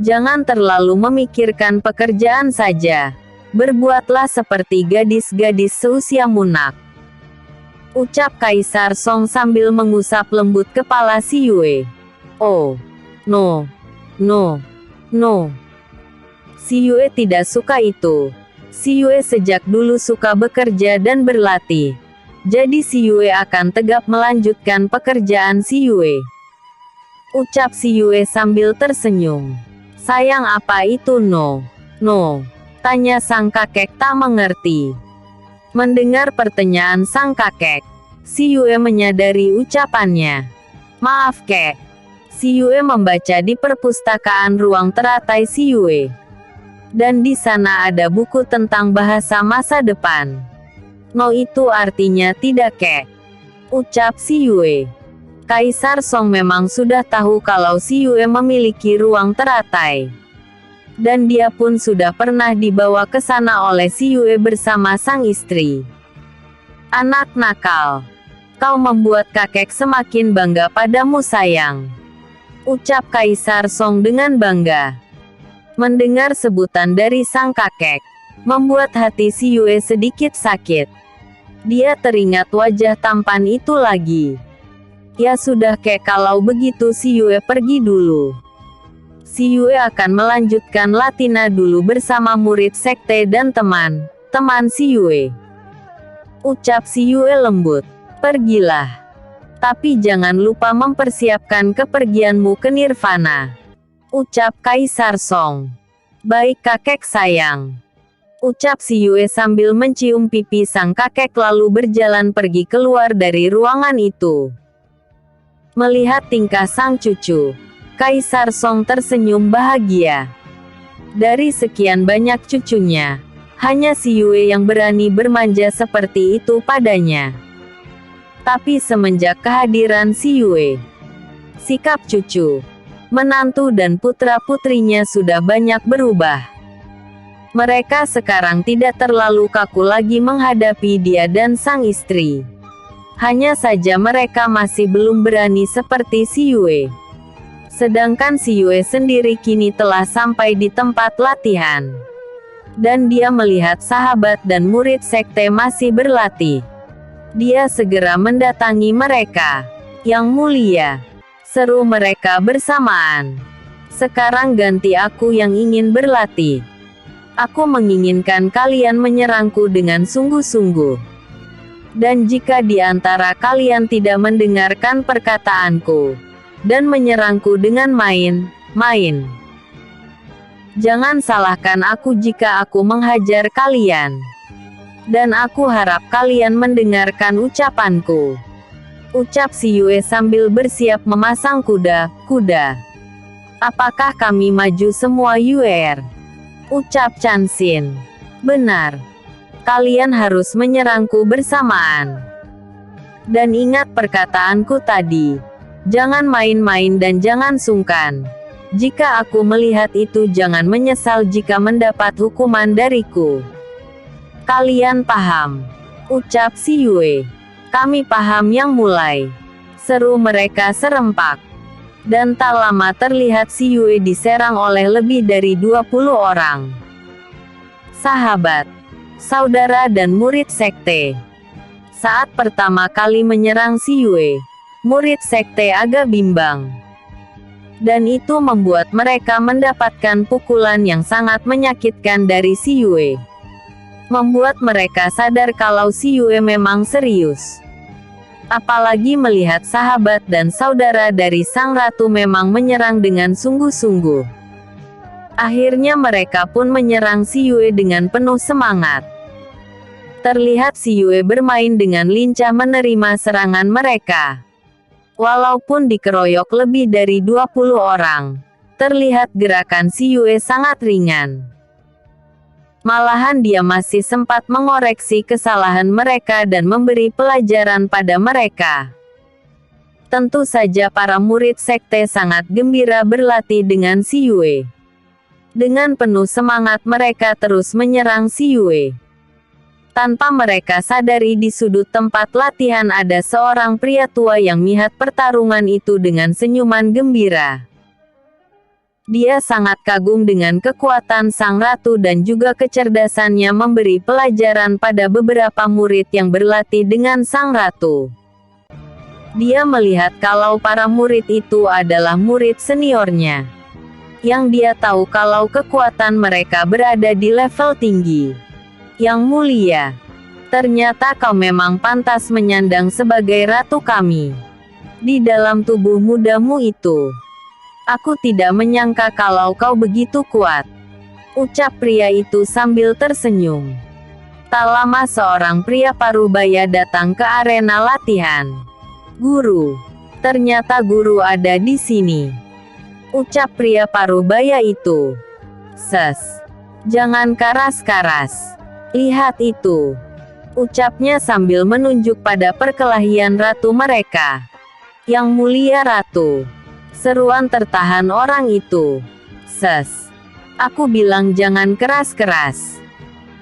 Jangan terlalu memikirkan pekerjaan saja. Berbuatlah seperti gadis-gadis seusiamu nak," ucap Kaisar Song sambil mengusap lembut kepala Si Yue. "Oh, no. No. No." Si Yue tidak suka itu. Si Yue sejak dulu suka bekerja dan berlatih. Jadi Si Yue akan tegap melanjutkan pekerjaan Si Yue. Ucap Si Yue sambil tersenyum. "Sayang, apa itu no? No?" tanya sang kakek tak mengerti. Mendengar pertanyaan sang kakek, Si Yue menyadari ucapannya. "Maaf kek." Si Yue membaca di perpustakaan ruang teratai Si Yue. Dan di sana ada buku tentang bahasa masa depan. No, itu artinya tidak, kek, ucap Si Yue. Kaisar Song memang sudah tahu kalau Si Yue memiliki ruang teratai. Dan dia pun sudah pernah dibawa ke sana oleh Si Yue bersama sang istri. Anak nakal, kau membuat kakek semakin bangga padamu, sayang, ucap Kaisar Song dengan bangga. Mendengar sebutan dari sang kakek, membuat hati Si Yue sedikit sakit. Dia teringat wajah tampan itu lagi. Ya sudah, kek, kalau begitu Si Yue pergi dulu. Si Yue akan melanjutkan Latina dulu bersama murid sekte dan teman Si Yue. Ucap Si Yue lembut. Pergilah. Tapi jangan lupa mempersiapkan kepergianmu ke Nirvana, ucap Kaisar Song. Baik, kakek sayang, ucap Si Yue sambil mencium pipi sang kakek lalu berjalan pergi keluar dari ruangan itu. Melihat tingkah sang cucu, Kaisar Song tersenyum bahagia. Dari sekian banyak cucunya, hanya Si Yue yang berani bermanja seperti itu padanya. Tapi semenjak kehadiran Si Yue, sikap cucu, menantu dan putra-putrinya sudah banyak berubah. Mereka sekarang tidak terlalu kaku lagi menghadapi dia dan sang istri. Hanya saja mereka masih belum berani seperti Si Yue. Sedangkan Si Yue sendiri kini telah sampai di tempat latihan. Dan dia melihat sahabat dan murid sekte masih berlatih. Dia segera mendatangi mereka. Yang mulia, seru mereka bersamaan. Sekarang ganti aku yang ingin berlatih. Aku menginginkan kalian menyerangku dengan sungguh-sungguh. Dan jika di antara kalian tidak mendengarkan perkataanku, dan menyerangku dengan main-main, jangan salahkan aku jika aku menghajar kalian. Dan aku harap kalian mendengarkan ucapanku, ucap Si Yue sambil bersiap memasang kuda. Apakah kami maju semua, Yue? Ucap Chan Xin. Benar. Kalian harus menyerangku bersamaan. Dan ingat perkataanku tadi. Jangan main-main dan jangan sungkan. Jika aku melihat itu, jangan menyesal jika mendapat hukuman dariku. Kalian paham? Ucap Si Yue. Kami paham, yang mulai, seru mereka serempak. Dan tak lama terlihat Si Yue diserang oleh lebih dari 20 orang. Sahabat, saudara dan murid sekte. Saat pertama kali menyerang Si Yue, murid sekte agak bimbang. Dan itu membuat mereka mendapatkan pukulan yang sangat menyakitkan dari Si Yue. Membuat mereka sadar kalau Si Yue memang serius. Apalagi melihat sahabat dan saudara dari sang ratu memang menyerang dengan sungguh-sungguh. Akhirnya mereka pun menyerang Si Yue dengan penuh semangat. Terlihat Si Yue bermain dengan lincah menerima serangan mereka. Walaupun dikeroyok lebih dari 20 orang, terlihat gerakan Si Yue sangat ringan. Malahan dia masih sempat mengoreksi kesalahan mereka dan memberi pelajaran pada mereka. Tentu saja para murid sekte sangat gembira berlatih dengan Si Yue. Dengan penuh semangat mereka terus menyerang Si Yue. Tanpa mereka sadari di sudut tempat latihan ada seorang pria tua yang melihat pertarungan itu dengan senyuman gembira. Dia sangat kagum dengan kekuatan sang ratu dan juga kecerdasannya memberi pelajaran pada beberapa murid yang berlatih dengan sang ratu. Dia melihat kalau para murid itu adalah murid seniornya. Yang dia tahu kalau kekuatan mereka berada di level tinggi. Yang mulia, ternyata kau memang pantas menyandang sebagai ratu kami. Di dalam tubuh mudamu itu, aku tidak menyangka kalau kau begitu kuat, ucap pria itu sambil tersenyum. Tak lama seorang pria parubaya datang ke arena latihan. Guru, Ternyata guru ada di sini, ucap pria parubaya itu. Ses, jangan karas-karas. Lihat itu, ucapnya sambil menunjuk pada perkelahian ratu mereka. Yang mulia ratu, seruan tertahan orang itu. Ses, aku bilang jangan keras-keras.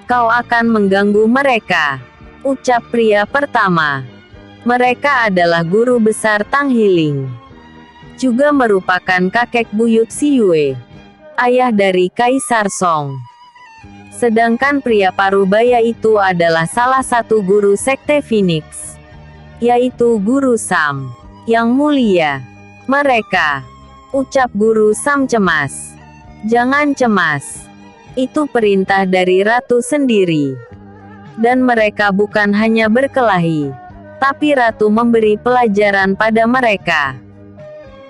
Kau akan mengganggu mereka, ucap pria pertama. Mereka adalah guru besar Tang Hiling, juga merupakan kakek buyut Si Yue, ayah dari Kaisar Song. Sedangkan pria parubaya itu adalah salah satu guru sekte Phoenix, yaitu Guru Sam. Yang mulia, mereka, ucap Guru Sam cemas. Jangan cemas, itu perintah dari ratu sendiri. Dan mereka bukan hanya berkelahi, tapi ratu memberi pelajaran pada mereka.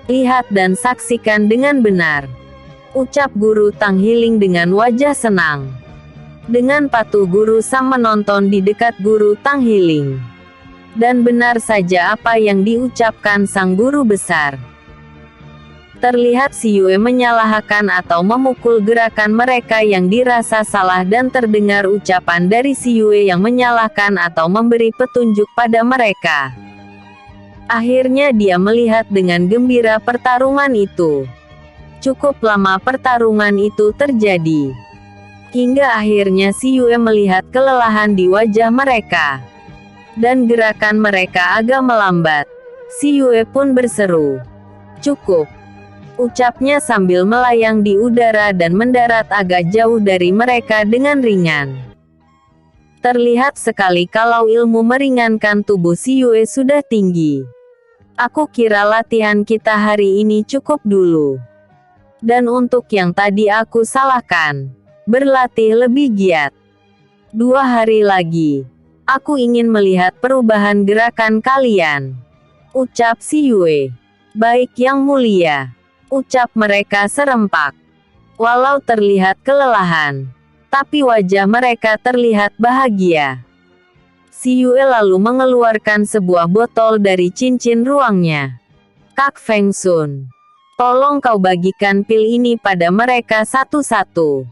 Lihat dan saksikan dengan benar, ucap Guru Tang Hiling dengan wajah senang. Dengan patuh Guru Sam menonton di dekat Guru Tang Hiling. Dan benar saja apa yang diucapkan sang guru besar. Terlihat Si Yue menyalahkan atau memukul gerakan mereka yang dirasa salah dan terdengar ucapan dari Si Yue yang menyalahkan atau memberi petunjuk pada mereka. Akhirnya dia melihat dengan gembira pertarungan itu. Cukup lama pertarungan itu terjadi, hingga akhirnya Si Yue melihat kelelahan di wajah mereka. Dan gerakan mereka agak melambat. Si Yue pun berseru, "Cukup," ucapnya sambil melayang di udara dan mendarat agak jauh dari mereka dengan ringan. Terlihat sekali kalau ilmu meringankan tubuh Si Yue sudah tinggi. Aku kira latihan kita hari ini cukup dulu. Dan untuk yang tadi aku salahkan, berlatih lebih giat. 2 hari lagi, aku ingin melihat perubahan gerakan kalian, ucap Si Yue. Baik yang mulia, ucap mereka serempak. Walau terlihat kelelahan, tapi wajah mereka terlihat bahagia. Si Yue lalu mengeluarkan sebuah botol dari cincin ruangnya. Kak Feng Sun, tolong kau bagikan pil ini pada mereka satu-satu.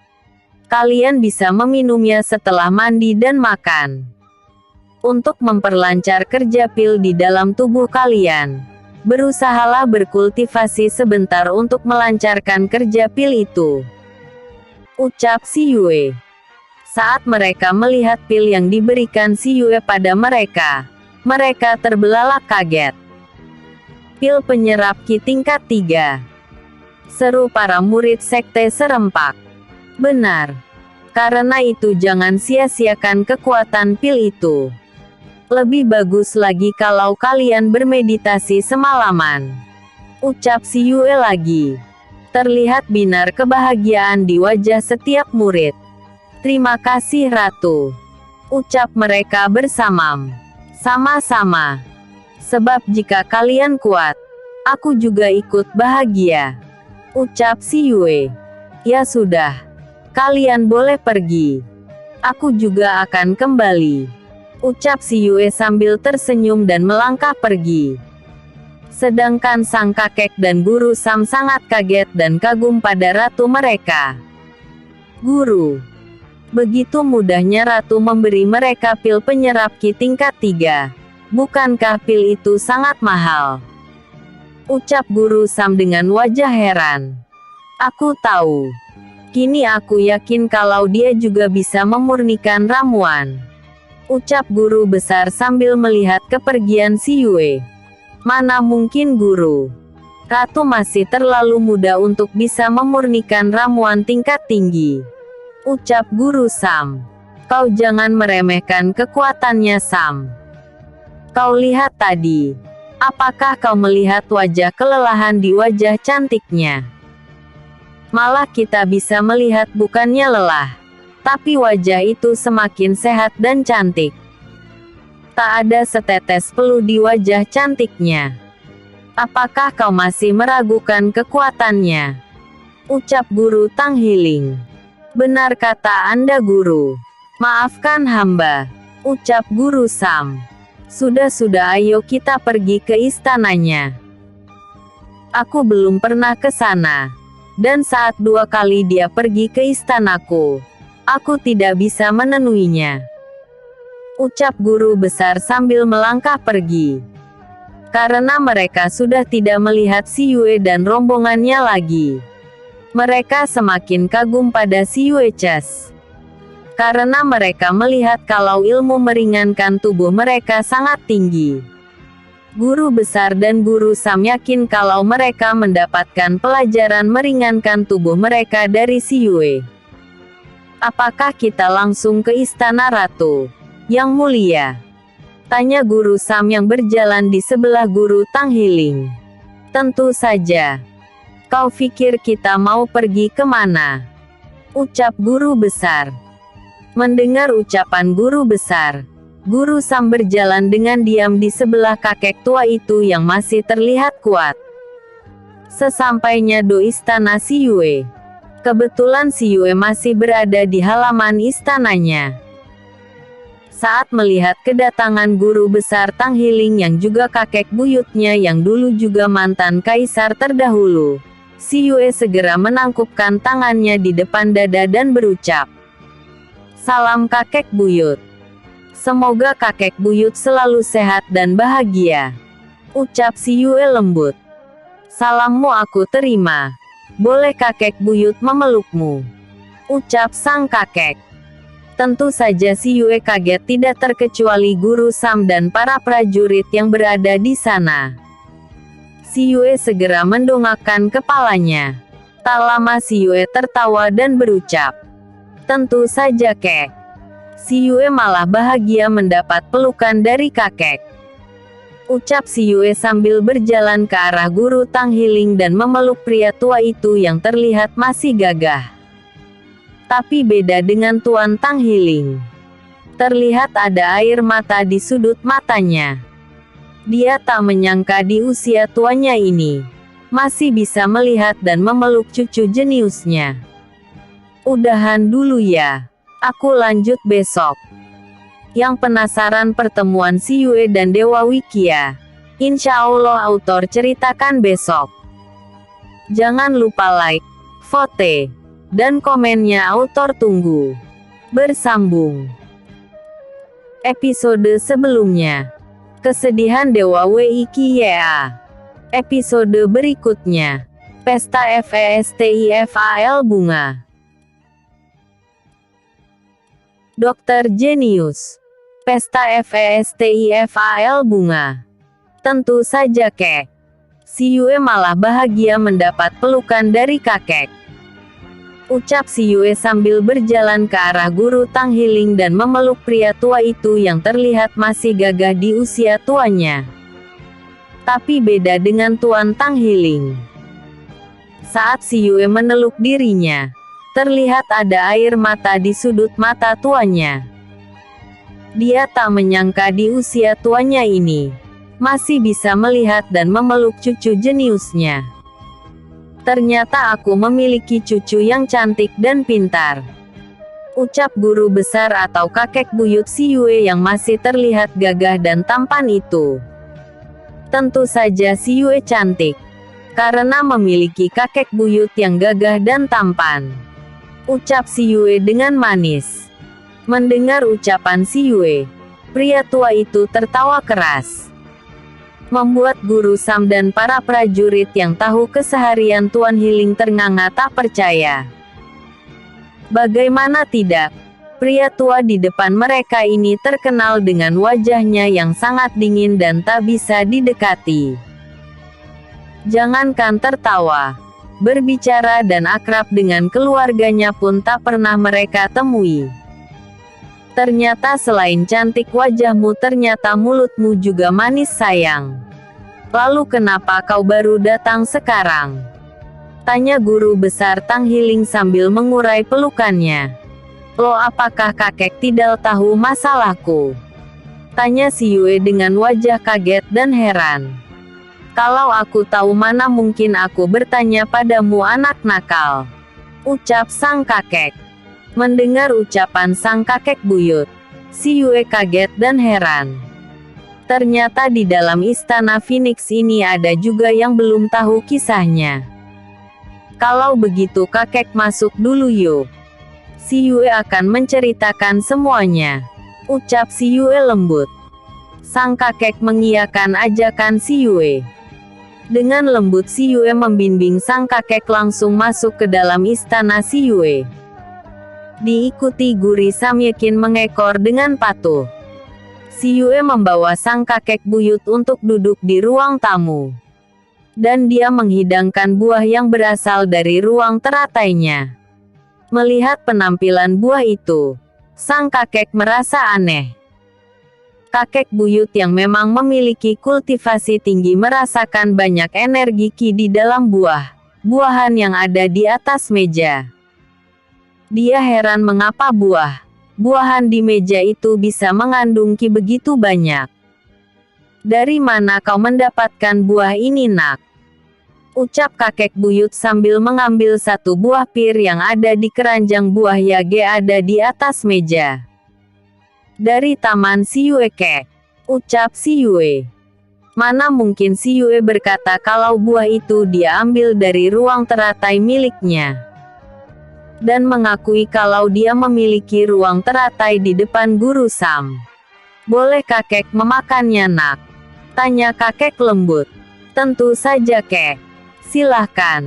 Kalian bisa meminumnya setelah mandi dan makan. Untuk memperlancar kerja pil di dalam tubuh kalian, berusahalah berkultivasi sebentar untuk melancarkan kerja pil itu, ucap Si Yue. Saat mereka melihat pil yang diberikan Si Yue pada mereka, mereka terbelalak kaget. Pil penyerap Qi tingkat 3, seru para murid sekte serempak. Benar, karena itu jangan sia-siakan kekuatan pil itu. Lebih bagus lagi kalau kalian bermeditasi semalaman, ucap Si Yue lagi. Terlihat binar kebahagiaan di wajah setiap murid. Terima kasih Ratu, ucap mereka bersamam. Sama-sama. Sebab jika kalian kuat, aku juga ikut bahagia, ucap Si Yue. Ya sudah, kalian boleh pergi. Aku juga akan kembali, ucap Si Yue sambil tersenyum dan melangkah pergi. Sedangkan sang kakek dan Guru Sam sangat kaget dan kagum pada ratu mereka. Guru, begitu mudahnya ratu memberi mereka pil penyerap Qi tingkat 3. Bukankah pil itu sangat mahal? Ucap Guru Sam dengan wajah heran. Aku tahu. Kini aku yakin kalau dia juga bisa memurnikan ramuan, ucap guru besar sambil melihat kepergian Si Yue. Mana mungkin guru. Ratu masih terlalu muda untuk bisa memurnikan ramuan tingkat tinggi, ucap Guru Sam. Kau jangan meremehkan kekuatannya Sam. Kau lihat tadi. Apakah kau melihat wajah kelelahan di wajah cantiknya? Malah kita bisa melihat bukannya lelah, tapi wajah itu semakin sehat dan cantik. Tak ada setetes peluh di wajah cantiknya. Apakah kau masih meragukan kekuatannya? Ucap Guru Tang Hiling. Benar kata Anda Guru. Maafkan hamba, ucap Guru Sam. Sudah-sudah ayo kita pergi ke istananya. Aku belum pernah ke sana. Dan saat 2 kali dia pergi ke istanaku, aku tidak bisa menemuinya. Ucap guru besar sambil melangkah pergi. Karena mereka sudah tidak melihat si Yue dan rombongannya lagi. Mereka semakin kagum pada si Yue Ches. Karena mereka melihat kalau ilmu meringankan tubuh mereka sangat tinggi. Guru besar dan guru Sam yakin kalau mereka mendapatkan pelajaran meringankan tubuh mereka dari si Yue. Apakah kita langsung ke istana ratu? Yang mulia? Tanya guru Sam yang berjalan di sebelah guru Tang Hiling. Tentu saja. Kau pikir kita mau pergi kemana? Ucap guru besar. Mendengar ucapan guru besar, Guru Sam berjalan dengan diam di sebelah kakek tua itu yang masih terlihat kuat. Sesampainya di istana si Yue. Kebetulan si Yue masih berada di halaman istananya. Saat melihat kedatangan guru besar Tang Hiling yang juga kakek buyutnya yang dulu juga mantan kaisar terdahulu, si Yue segera menangkupkan tangannya di depan dada dan berucap, "Salam kakek buyut. Semoga kakek buyut selalu sehat dan bahagia." Ucap si Yue lembut. "Salammu aku terima. Boleh kakek buyut memelukmu?" Ucap sang kakek. Tentu saja si Yue kaget tidak terkecuali guru Sam dan para prajurit yang berada di sana. Si Yue segera mendongakkan kepalanya. Tak lama si Yue tertawa dan berucap, "Tentu saja kek." Si Yue malah bahagia mendapat pelukan dari kakek. Ucap si Yue sambil berjalan ke arah guru Tang Hiling dan memeluk pria tua itu yang terlihat masih gagah. Tapi beda dengan Tuan Tang Hiling. Terlihat ada air mata di sudut matanya. Dia tak menyangka di usia tuanya ini, masih bisa melihat dan memeluk cucu jeniusnya. "Udahan dulu ya. Aku lanjut besok." Yang penasaran pertemuan si Yue dan Dewa Wikia? Insya Allah autor ceritakan besok. Jangan lupa like, vote, dan komennya autor tunggu. Bersambung. Episode sebelumnya. Kesedihan Dewa Wikia. Episode berikutnya. Pesta FESTIFAL Bunga. Dokter Jenius. Pesta FESTIFAL Bunga. Tentu saja kek. Si Yue malah bahagia mendapat pelukan dari kakek. Ucap si Yue sambil berjalan ke arah guru Tang Hiling dan memeluk pria tua itu yang terlihat masih gagah di usia tuanya. Tapi beda dengan Tuan Tang Hiling. Saat si Yue meneluk dirinya, terlihat ada air mata di sudut mata tuanya. Dia tak menyangka di usia tuanya ini, masih bisa melihat dan memeluk cucu jeniusnya. Ternyata aku memiliki cucu yang cantik dan pintar. Ucap guru besar atau kakek buyut si Yue yang masih terlihat gagah dan tampan itu. Tentu saja si Yue cantik, karena memiliki kakek buyut yang gagah dan tampan. Ucap si Yue dengan manis. Mendengar ucapan si Yue, pria tua itu tertawa keras. Membuat guru Sam dan para prajurit yang tahu keseharian Tuan Hiling ternganga tak percaya. Bagaimana tidak? Pria tua di depan mereka ini terkenal dengan wajahnya yang sangat dingin dan tak bisa didekati. Jangankan tertawa, berbicara dan akrab dengan keluarganya pun tak pernah mereka temui. Ternyata selain cantik wajahmu, ternyata mulutmu juga manis sayang. Lalu kenapa kau baru datang sekarang? Tanya guru besar Tang Hiling sambil mengurai pelukannya. Lo, apakah kakek tidak tahu masalahku? Tanya si Yue dengan wajah kaget dan heran. Kalau aku tahu, mana mungkin aku bertanya padamu, anak nakal. Ucap sang kakek. Mendengar ucapan sang kakek buyut, si Yue kaget dan heran. Ternyata di dalam istana Phoenix ini ada juga yang belum tahu kisahnya. Kalau begitu kakek masuk dulu yuk. Si Yue akan menceritakan semuanya, ucap si Yue lembut. Sang kakek mengiyakan ajakan si Yue. Dengan lembut si Yue membimbing sang kakek langsung masuk ke dalam istana si Yue. Diikuti Guri Samyekin mengekor dengan patuh. Si Yue membawa sang kakek buyut untuk duduk di ruang tamu. Dan dia menghidangkan buah yang berasal dari ruang teratainya. Melihat penampilan buah itu, sang kakek merasa aneh. Kakek buyut yang memang memiliki kultivasi tinggi merasakan banyak energi ki di dalam buah-buahan yang ada di atas meja. Dia heran mengapa buah-buahan di meja itu bisa mengandung ki begitu banyak. Dari mana kau mendapatkan buah ini, nak? Ucap kakek buyut sambil mengambil satu buah pir yang ada di keranjang buah yage ada di atas meja. Dari taman si Yue kek, ucap si Yue. Mana mungkin si Yue berkata kalau buah itu dia ambil dari ruang teratai miliknya. Dan mengakui kalau dia memiliki ruang teratai di depan Guru Sam. Boleh kakek memakannya, nak? Tanya kakek lembut. Tentu saja kek. Silahkan.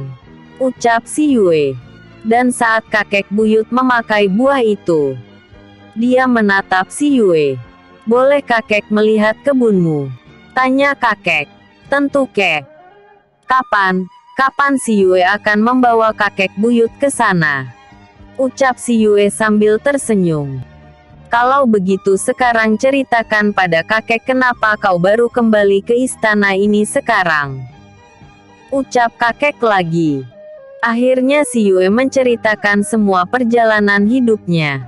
Ucap si Yue. Dan saat kakek buyut memakai buah itu, dia menatap si Yue. Boleh kakek melihat kebunmu? Tanya kakek. Tentu kek. Kapan si Yue akan membawa kakek buyut ke sana? Ucap si Yue sambil tersenyum. Kalau begitu sekarang ceritakan pada kakek kenapa kau baru kembali ke istana ini sekarang. Ucap kakek lagi. Akhirnya si Yue menceritakan semua perjalanan hidupnya.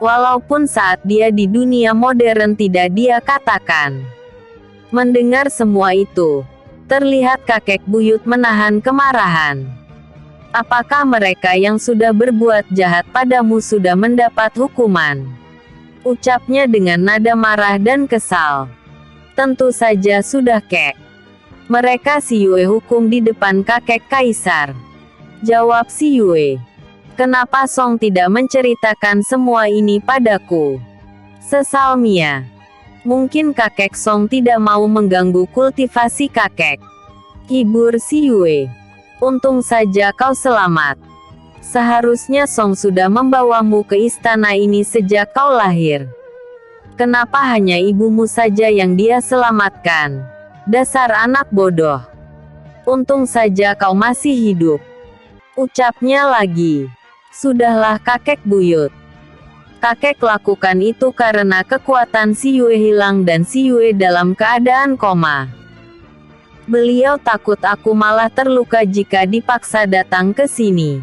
Walaupun saat dia di dunia modern tidak dia katakan. Mendengar semua itu, terlihat kakek buyut menahan kemarahan. Apakah mereka yang sudah berbuat jahat padamu sudah mendapat hukuman? Ucapnya dengan nada marah dan kesal. Tentu saja sudah kek. Mereka si Yue hukum di depan kakek kaisar. Jawab si Yue. Kenapa Song tidak menceritakan semua ini padaku? Sesal Mia. Mungkin kakek Song tidak mau mengganggu kultivasi kakek. Hibur si Yue. Untung saja kau selamat. Seharusnya Song sudah membawamu ke istana ini sejak kau lahir. Kenapa hanya ibumu saja yang dia selamatkan? Dasar anak bodoh. Untung saja kau masih hidup. Ucapnya lagi. Sudahlah kakek buyut. Kakek lakukan itu karena kekuatan si Yue hilang dan si Yue dalam keadaan koma. Beliau takut aku malah terluka jika dipaksa datang ke sini.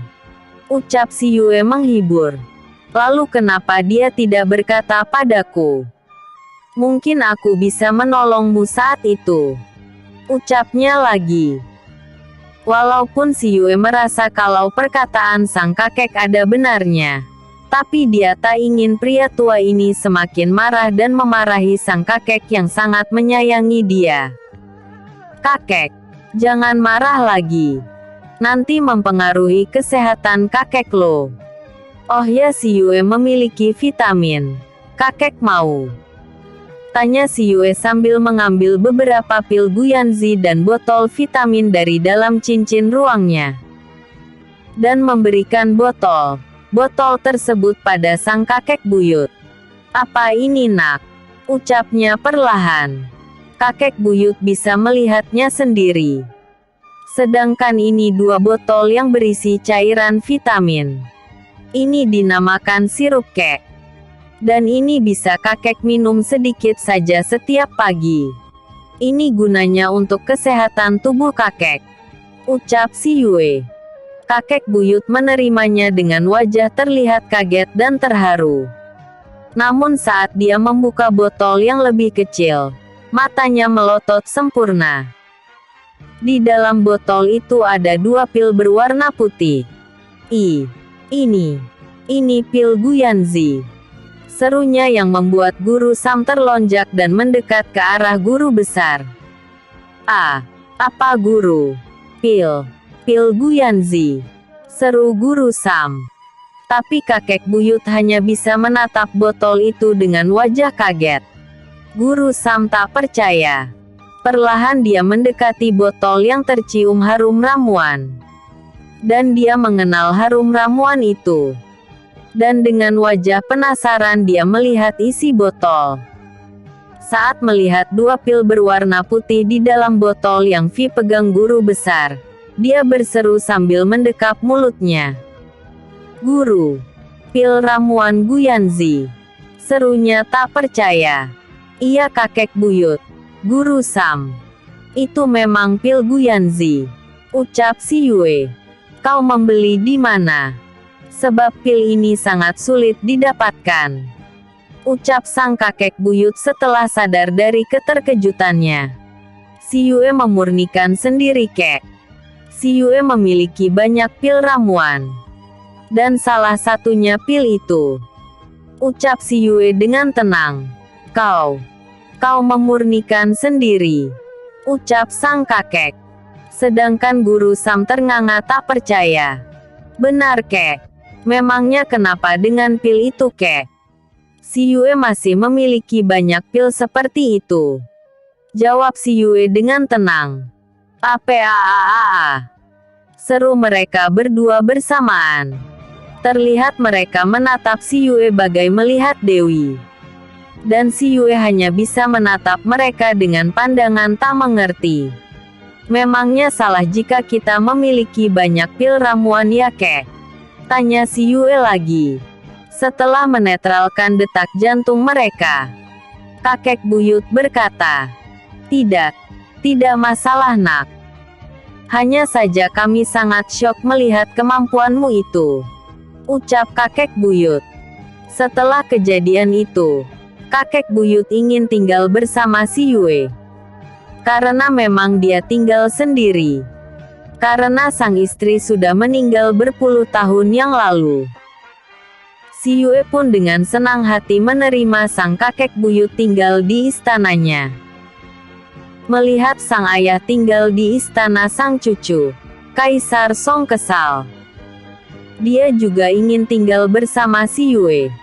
Ucap si Yue menghibur. Lalu kenapa dia tidak berkata padaku? Mungkin aku bisa menolongmu saat itu. Ucapnya lagi. Walaupun si Yue merasa kalau perkataan sang kakek ada benarnya. Tapi dia tak ingin pria tua ini semakin marah dan memarahi sang kakek yang sangat menyayangi dia. Kakek, jangan marah lagi. Nanti mempengaruhi kesehatan kakek lo. Oh ya, si Yue memiliki vitamin. Kakek mau? Tanya si Yue sambil mengambil beberapa pil Guyanzi dan botol vitamin dari dalam cincin ruangnya. Dan memberikan botol tersebut pada sang kakek buyut. Apa ini, nak? Ucapnya perlahan. Kakek buyut bisa melihatnya sendiri. Sedangkan ini 2 botol yang berisi cairan vitamin. Ini dinamakan sirup kek. Dan ini bisa kakek minum sedikit saja setiap pagi. Ini gunanya untuk kesehatan tubuh kakek. Ucap si Yue. Kakek buyut menerimanya dengan wajah terlihat kaget dan terharu. Namun saat dia membuka botol yang lebih kecil, matanya melotot sempurna. Di dalam botol itu ada 2 pil berwarna putih. Ini pil Guyanzi. Serunya yang membuat Guru Sam terlonjak dan mendekat ke arah guru besar. Apa guru? Pil Guyanzi, seru Guru Sam. Tapi kakek buyut hanya bisa menatap botol itu dengan wajah kaget. Guru Sam tak percaya. Perlahan dia mendekati botol yang tercium harum ramuan. Dan dia mengenal harum ramuan itu. Dan dengan wajah penasaran dia melihat isi botol. Saat melihat 2 pil berwarna putih di dalam botol yang Vi pegang guru besar, dia berseru sambil mendekap mulutnya. Guru, pil ramuan Guyanzi. Serunya tak percaya. Iya kakek buyut, Guru Sam. Itu memang pil Guyanzi, ucap si Yue. Kau membeli di mana? Sebab pil ini sangat sulit didapatkan, ucap sang kakek buyut setelah sadar dari keterkejutannya. Si Yue memurnikan sendiri kek. Si Yue memiliki banyak pil ramuan. Dan salah satunya pil itu, ucap si Yue dengan tenang. Kau memurnikan sendiri, ucap sang kakek. Sedangkan Guru Sam ternganga tak percaya. Benar kek? Memangnya kenapa dengan pil itu kek? Si Yue masih memiliki banyak pil seperti itu, jawab si Yue dengan tenang. Apa? Seru mereka berdua bersamaan. Terlihat mereka menatap si Yue bagai melihat dewi. Dan si Yue hanya bisa menatap mereka dengan pandangan tak mengerti. Memangnya salah jika kita memiliki banyak pil ramuan ya kek? Tanya si Yue lagi. Setelah menetralkan detak jantung mereka, kakek buyut berkata, Tidak masalah nak. Hanya saja kami sangat syok melihat kemampuanmu itu, ucap kakek buyut. Setelah kejadian itu, kakek buyut ingin tinggal bersama si Yue. Karena memang dia tinggal sendiri. Karena sang istri sudah meninggal berpuluh tahun yang lalu. Si Yue pun dengan senang hati menerima sang kakek buyut tinggal di istananya. Melihat sang ayah tinggal di istana sang cucu, Kaisar Song kesal. Dia juga ingin tinggal bersama si Yue.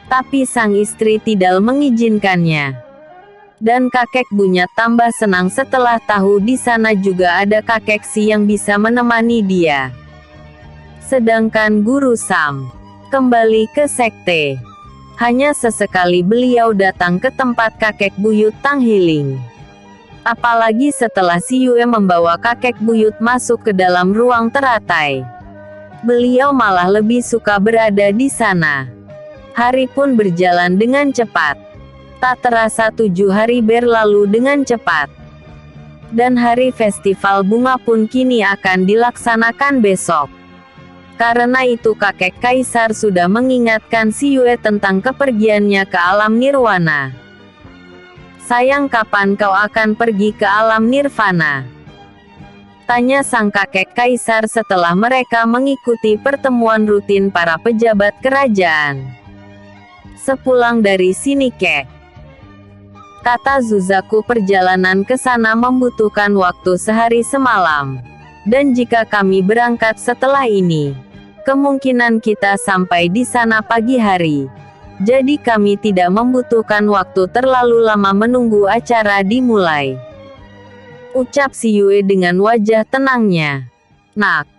Tapi sang istri tidak mengizinkannya. Dan kakek buyut tambah senang setelah tahu di sana juga ada kakek Si yang bisa menemani dia. Sedangkan Guru Sam kembali ke sekte. Hanya sesekali beliau datang ke tempat kakek buyut Tang Hiling. Apalagi setelah si Yue membawa kakek buyut masuk ke dalam ruang teratai. Beliau malah lebih suka berada di sana. Hari pun berjalan dengan cepat. Tak terasa 7 hari berlalu dengan cepat. Dan hari festival bunga pun kini akan dilaksanakan besok. Karena itu kakek kaisar sudah mengingatkan si Yue tentang kepergiannya ke alam nirwana. Sayang kapan kau akan pergi ke alam nirvana? Tanya sang kakek kaisar setelah mereka mengikuti pertemuan rutin para pejabat kerajaan. Sepulang dari sini kek, kata Zuzaku, perjalanan ke sana membutuhkan waktu sehari semalam. Dan jika kami berangkat setelah ini, kemungkinan kita sampai di sana pagi hari. Jadi kami tidak membutuhkan waktu terlalu lama menunggu acara dimulai, ucap si Yue dengan wajah tenangnya. Nak,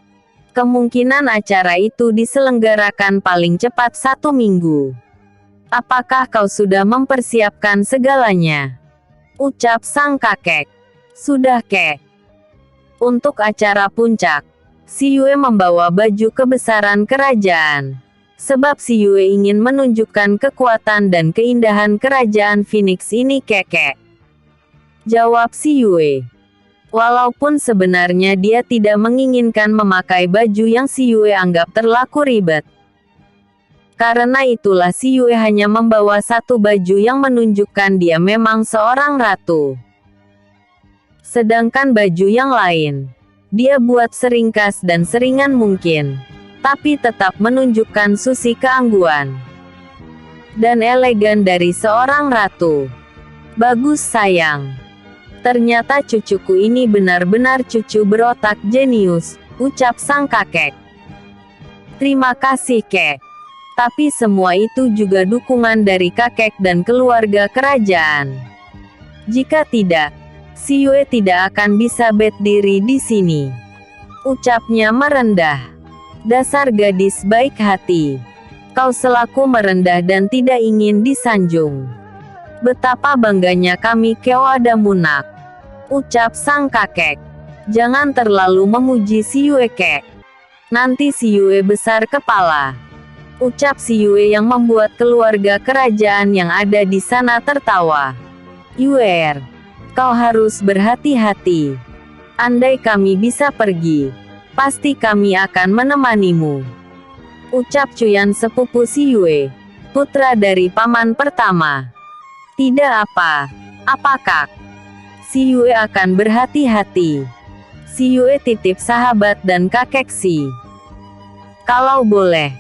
kemungkinan acara itu diselenggarakan paling cepat 1 minggu. Apakah kau sudah mempersiapkan segalanya? Ucap sang kakek. Sudah kek. Untuk acara puncak, si Yue membawa baju kebesaran kerajaan. Sebab si Yue ingin menunjukkan kekuatan dan keindahan kerajaan Phoenix ini kek. Jawab si Yue. Walaupun sebenarnya dia tidak menginginkan memakai baju yang si Yue anggap terlalu ribet. Karena itulah si Yue hanya membawa 1 baju yang menunjukkan dia memang seorang ratu. Sedangkan baju yang lain, dia buat seringkas dan seringan mungkin, tapi tetap menunjukkan susi keangguan. dan elegan dari seorang ratu. Bagus sayang. Ternyata cucuku ini benar-benar cucu berotak jenius, ucap sang kakek. Terima kasih kek. Tapi semua itu juga dukungan dari kakek dan keluarga kerajaan. Jika tidak, si Yue tidak akan bisa berdiri di sini. Ucapnya merendah. Dasar gadis baik hati. Kau selaku merendah dan tidak ingin disanjung. Betapa bangganya kami Kewada Munak. Ucap sang kakek. Jangan terlalu memuji si Yue kek. Nanti si Yue besar kepala. Ucap si Yue yang membuat keluarga kerajaan yang ada di sana tertawa. Yue, kau harus berhati-hati. Andai kami bisa pergi, pasti kami akan menemanimu. Ucap Cuyan sepupu si Yue, putra dari paman pertama. Tidak apakah si Yue akan berhati-hati. Si Yue titip sahabat dan kakek si. Kalau boleh,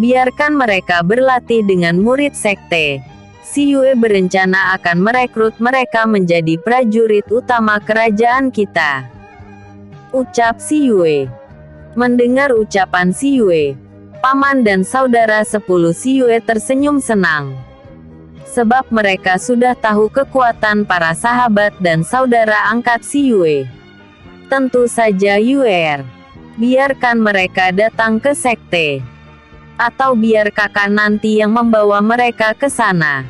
biarkan mereka berlatih dengan murid sekte. Si Yue berencana akan merekrut mereka menjadi prajurit utama kerajaan kita. Ucap si Yue. Mendengar ucapan si Yue, paman dan saudara 10 si Yue tersenyum senang. Sebab mereka sudah tahu kekuatan para sahabat dan saudara angkat si Yue. Tentu saja Yue, biarkan mereka datang ke sekte. Atau biar kakak nanti yang membawa mereka ke sana.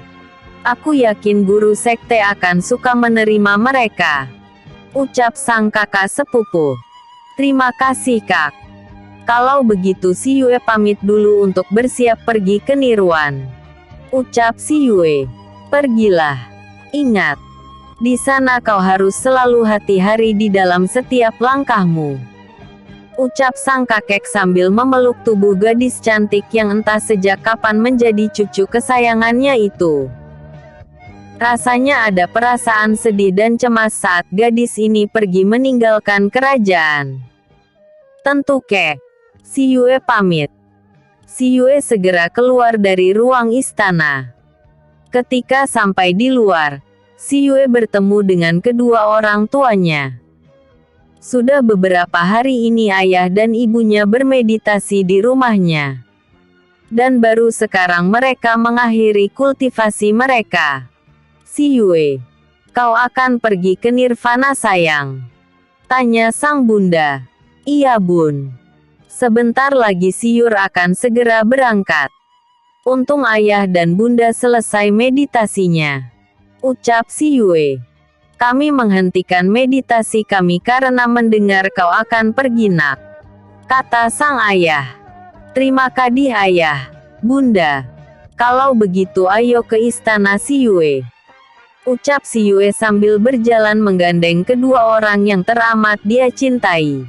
Aku yakin guru sekte akan suka menerima mereka. Ucap sang kakak sepupu. Terima kasih kak. Kalau begitu si Yue pamit dulu untuk bersiap pergi ke Nirwan. Ucap si Yue. Pergilah. Ingat. Di sana kau harus selalu hati-hati di dalam setiap langkahmu. Ucap sang kakek sambil memeluk tubuh gadis cantik yang entah sejak kapan menjadi cucu kesayangannya itu. Rasanya ada perasaan sedih dan cemas saat gadis ini pergi meninggalkan kerajaan. Tentu kek. Si Yue pamit. Si Yue segera keluar dari ruang istana. Ketika sampai di luar, si Yue bertemu dengan kedua orang tuanya. Sudah beberapa hari ini ayah dan ibunya bermeditasi di rumahnya. Dan baru sekarang mereka mengakhiri kultivasi mereka. Si Yue, kau akan pergi ke Nirvana sayang? Tanya sang bunda. Iya bun. Sebentar lagi si Yue akan segera berangkat. Untung ayah dan bunda selesai meditasinya. Ucap si Yue. Kami menghentikan meditasi kami karena mendengar kau akan pergi nak. Kata sang ayah. Terima kasih ayah, bunda. Kalau begitu ayo ke istana si Yue. Ucap si Yue sambil berjalan menggandeng kedua orang yang teramat dia cintai.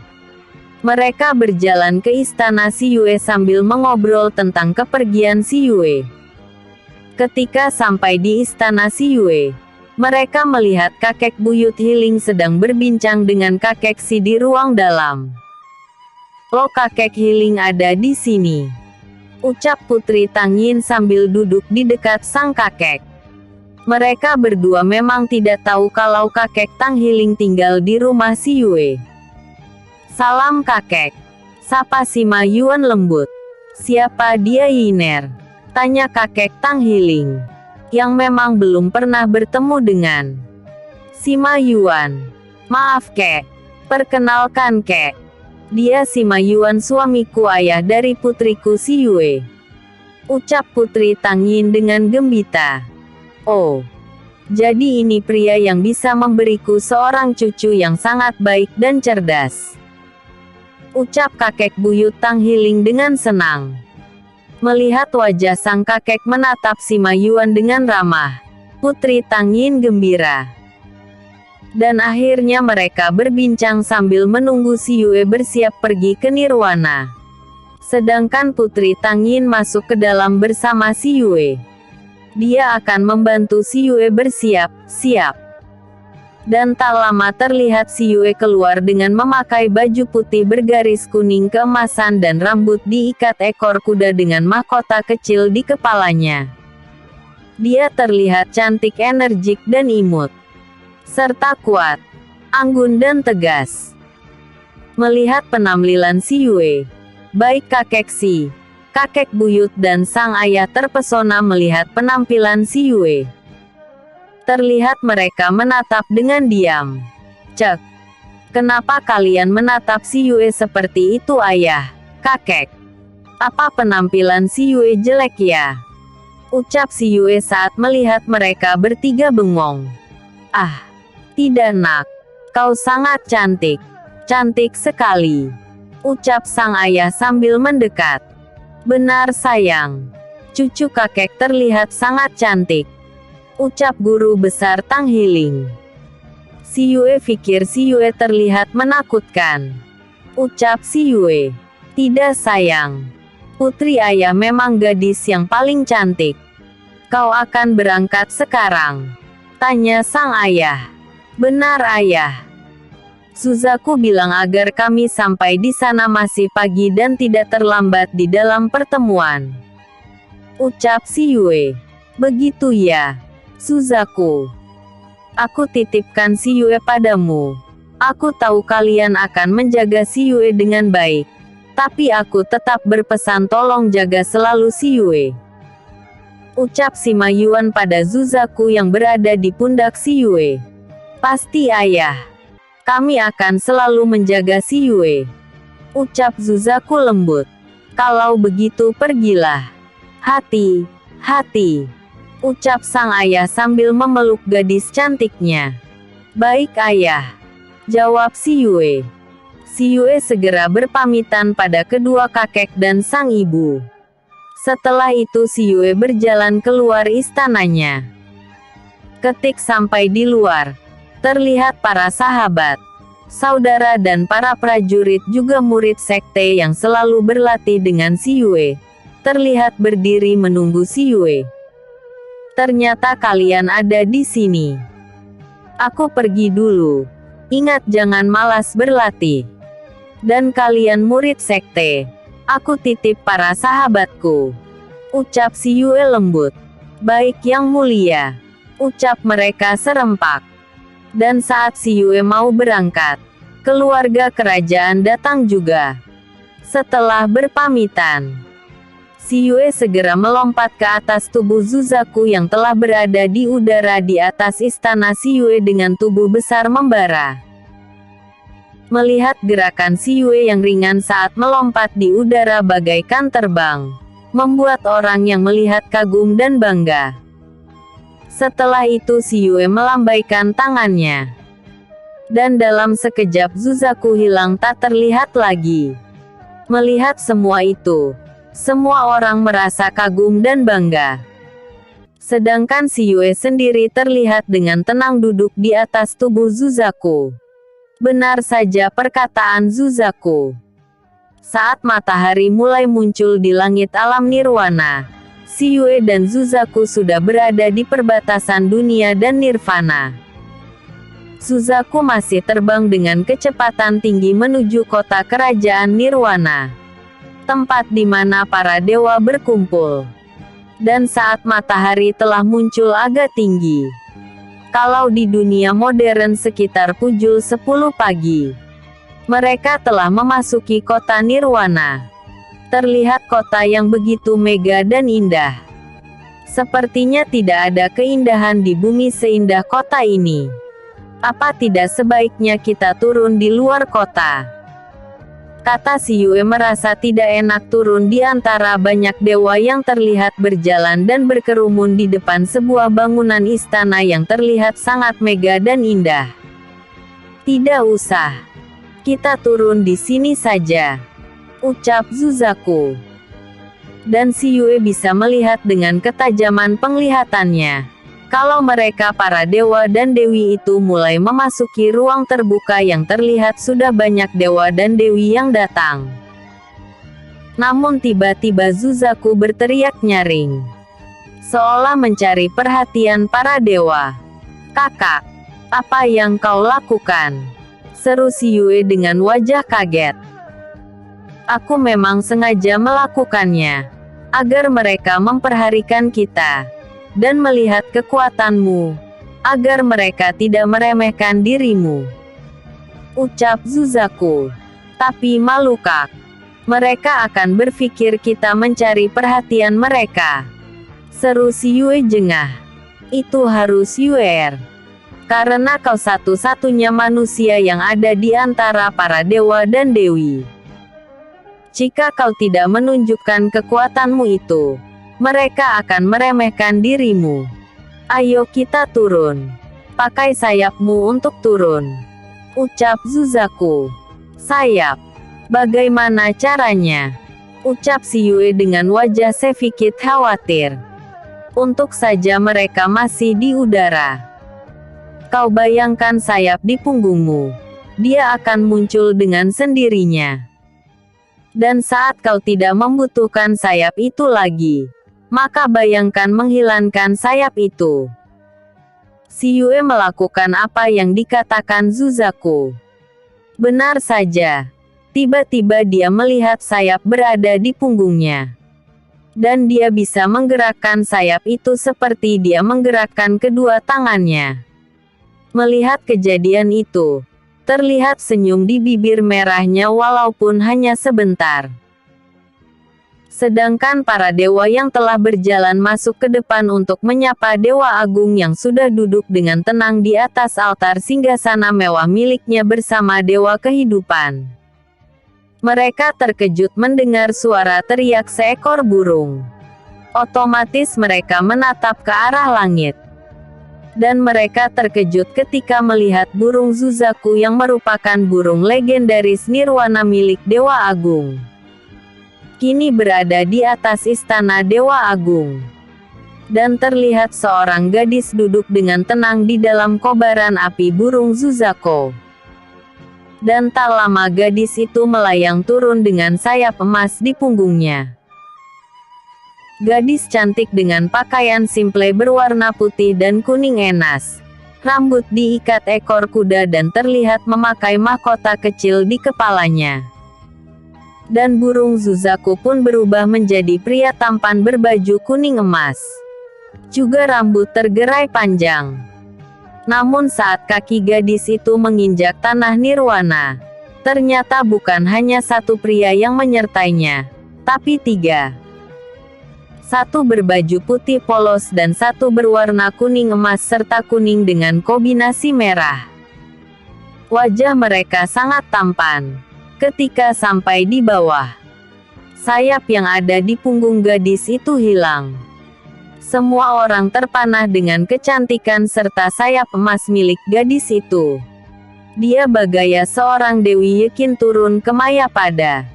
Mereka berjalan ke istana si Yue sambil mengobrol tentang kepergian si Yue. Ketika sampai di istana si Yue, mereka melihat kakek buyut Hiling sedang berbincang dengan kakek si di ruang dalam. Lo kakek Hiling ada di sini. Ucap Putri Tang Yin sambil duduk di dekat sang kakek. Mereka berdua memang tidak tahu kalau kakek Tang Hiling tinggal di rumah si Yue. Salam kakek. Sapa si Ma Yuan lembut. Siapa dia Yiner? Tanya kakek Tang Hiling. Yang memang belum pernah bertemu dengan si Ma Yuan. Maaf kek. Perkenalkan kek. Dia si Ma Yuan suamiku ayah dari putriku si Yue. Ucap Putri Tang Yin dengan gembira. Oh. Jadi ini pria yang bisa memberiku seorang cucu yang sangat baik dan cerdas. Ucap kakek buyut Tang Hiling dengan senang. Melihat wajah sang kakek menatap si Ma Yuan dengan ramah, Putri Tang Yin gembira. Dan akhirnya mereka berbincang sambil menunggu si Yue bersiap pergi ke Nirwana. Sedangkan Putri Tang Yin masuk ke dalam bersama si Yue. Dia akan membantu si Yue bersiap-siap. Dan tak lama terlihat si Yue keluar dengan memakai baju putih bergaris kuning keemasan dan rambut diikat ekor kuda dengan mahkota kecil di kepalanya. Dia terlihat cantik, energik dan imut, serta kuat, anggun dan tegas. Melihat penampilan si Yue, baik kakek Si, kakek buyut dan sang ayah terpesona melihat penampilan si Yue. Terlihat mereka menatap dengan diam. Cek, kenapa kalian menatap si Yue seperti itu ayah, kakek? Apa penampilan si Yue jelek ya? Ucap si Yue saat melihat mereka bertiga bengong. Ah, tidak nak, kau sangat cantik. Cantik sekali, ucap sang ayah sambil mendekat. Benar sayang, cucu kakek terlihat sangat cantik, ucap guru besar Tang Hiling. Si Yue pikir si Yue terlihat menakutkan. Ucap si Yue, tidak sayang. Putri ayah memang gadis yang paling cantik. Kau akan berangkat sekarang? Tanya sang ayah. Benar ayah. Suzaku bilang agar kami sampai di sana masih pagi dan tidak terlambat di dalam pertemuan. Ucap si Yue. Begitu ya, Suzaku. Aku titipkan si Yue padamu. Aku tahu kalian akan menjaga si Yue dengan baik. Tapi aku tetap berpesan tolong jaga selalu si Yue. Ucap si Ma Yuan pada Suzaku yang berada di pundak si Yue. Pasti ayah. Kami akan selalu menjaga si Yue. Ucap Suzaku lembut. Kalau begitu pergilah. Hati-hati. Ucap sang ayah sambil memeluk gadis cantiknya. Baik ayah. Jawab si Yue. Si Yue segera berpamitan pada kedua kakek dan sang ibu. Setelah itu si Yue berjalan keluar istananya. Ketik sampai di luar, terlihat para sahabat, saudara dan para prajurit juga murid sekte yang selalu berlatih dengan si Yue, terlihat berdiri menunggu si Yue. Ternyata kalian ada di sini. Aku pergi dulu. Ingat jangan malas berlatih. Dan kalian murid sekte, aku titip para sahabatku. Ucap si Yue lembut. Baik yang mulia. Ucap mereka serempak. Dan saat si Yue mau berangkat, keluarga kerajaan datang juga. Setelah berpamitan, si Yue segera melompat ke atas tubuh Suzaku yang telah berada di udara di atas istana si Yue dengan tubuh besar membara. Melihat gerakan si Yue yang ringan saat melompat di udara bagaikan terbang, membuat orang yang melihat kagum dan bangga. Setelah itu si Yue melambaikan tangannya. Dan dalam sekejap Suzaku hilang tak terlihat lagi. Melihat semua itu, semua orang merasa kagum dan bangga. Sedangkan si Yue sendiri terlihat dengan tenang duduk di atas tubuh Suzaku. Benar saja perkataan Suzaku. Saat matahari mulai muncul di langit alam nirwana, si Yue dan Suzaku sudah berada di perbatasan dunia dan nirvana. Suzaku masih terbang dengan kecepatan tinggi menuju kota kerajaan nirwana, tempat di mana para dewa berkumpul. Dan saat matahari telah muncul agak tinggi, kalau di dunia modern sekitar pukul 10 pagi, mereka telah memasuki kota nirwana. Terlihat kota yang begitu megah dan indah. Sepertinya tidak ada keindahan di bumi seindah kota ini. Apa tidak sebaiknya kita turun di luar kota? Kata si Yue merasa tidak enak turun di antara banyak dewa yang terlihat berjalan dan berkerumun di depan sebuah bangunan istana yang terlihat sangat megah dan indah. Tidak usah. Kita turun di sini saja. Ucap Suzaku. Dan si Yue bisa melihat dengan ketajaman penglihatannya. Kalau mereka para dewa dan dewi itu mulai memasuki ruang terbuka yang terlihat sudah banyak dewa dan dewi yang datang. Namun tiba-tiba Suzaku berteriak nyaring, seolah mencari perhatian para dewa. Kakak, apa yang kau lakukan? Seru si Yue dengan wajah kaget. Aku memang sengaja melakukannya, agar mereka memperhatikan kita. dan melihat kekuatanmu, agar mereka tidak meremehkan dirimu. Ucap Suzaku. Tapi malukak. Mereka akan berpikir kita mencari perhatian mereka. Seru si Yue jengah. Itu harus Yuer. Karena kau satu-satunya manusia yang ada di antara para dewa dan dewi. Jika kau tidak menunjukkan kekuatanmu itu, mereka akan meremehkan dirimu. Ayo kita turun. Pakai sayapmu untuk turun. Ucap Suzaku. Sayap. Bagaimana caranya? Ucap si Yue dengan wajah sedikit khawatir. Untuk saja mereka masih di udara. Kau bayangkan sayap di punggungmu. Dia akan muncul dengan sendirinya. Dan saat kau tidak membutuhkan sayap itu lagi, maka bayangkan menghilangkan sayap itu. Si Yue melakukan apa yang dikatakan Suzaku. Benar saja. Tiba-tiba dia melihat sayap berada di punggungnya. Dan dia bisa menggerakkan sayap itu seperti dia menggerakkan kedua tangannya. Melihat kejadian itu, terlihat senyum di bibir merahnya walaupun hanya sebentar. Sedangkan para dewa yang telah berjalan masuk ke depan untuk menyapa Dewa Agung yang sudah duduk dengan tenang di atas altar singgasana mewah miliknya bersama Dewa Kehidupan. Mereka terkejut mendengar suara teriak seekor burung. Otomatis mereka menatap ke arah langit. Dan mereka terkejut ketika melihat burung Suzaku yang merupakan burung legendaris Nirwana milik Dewa Agung. Kini berada di atas istana Dewa Agung. Dan terlihat seorang gadis duduk dengan tenang di dalam kobaran api burung Suzaku. Dan tak lama gadis itu melayang turun dengan sayap emas di punggungnya. Gadis cantik dengan pakaian simple berwarna putih dan kuning enas. Rambut diikat ekor kuda dan terlihat memakai mahkota kecil di kepalanya. Dan burung Suzaku pun berubah menjadi pria tampan berbaju kuning emas. Juga rambut tergerai panjang. Namun saat kaki gadis itu menginjak tanah Nirwana, ternyata bukan hanya satu pria yang menyertainya, tapi tiga. Satu berbaju putih polos dan satu berwarna kuning emas serta kuning dengan kombinasi merah. Wajah mereka sangat tampan. Ketika sampai di bawah, sayap yang ada di punggung gadis itu hilang. Semua orang terpanah dengan kecantikan serta sayap emas milik gadis itu. Dia bagaya seorang Dewi Yakin turun ke Mayapada.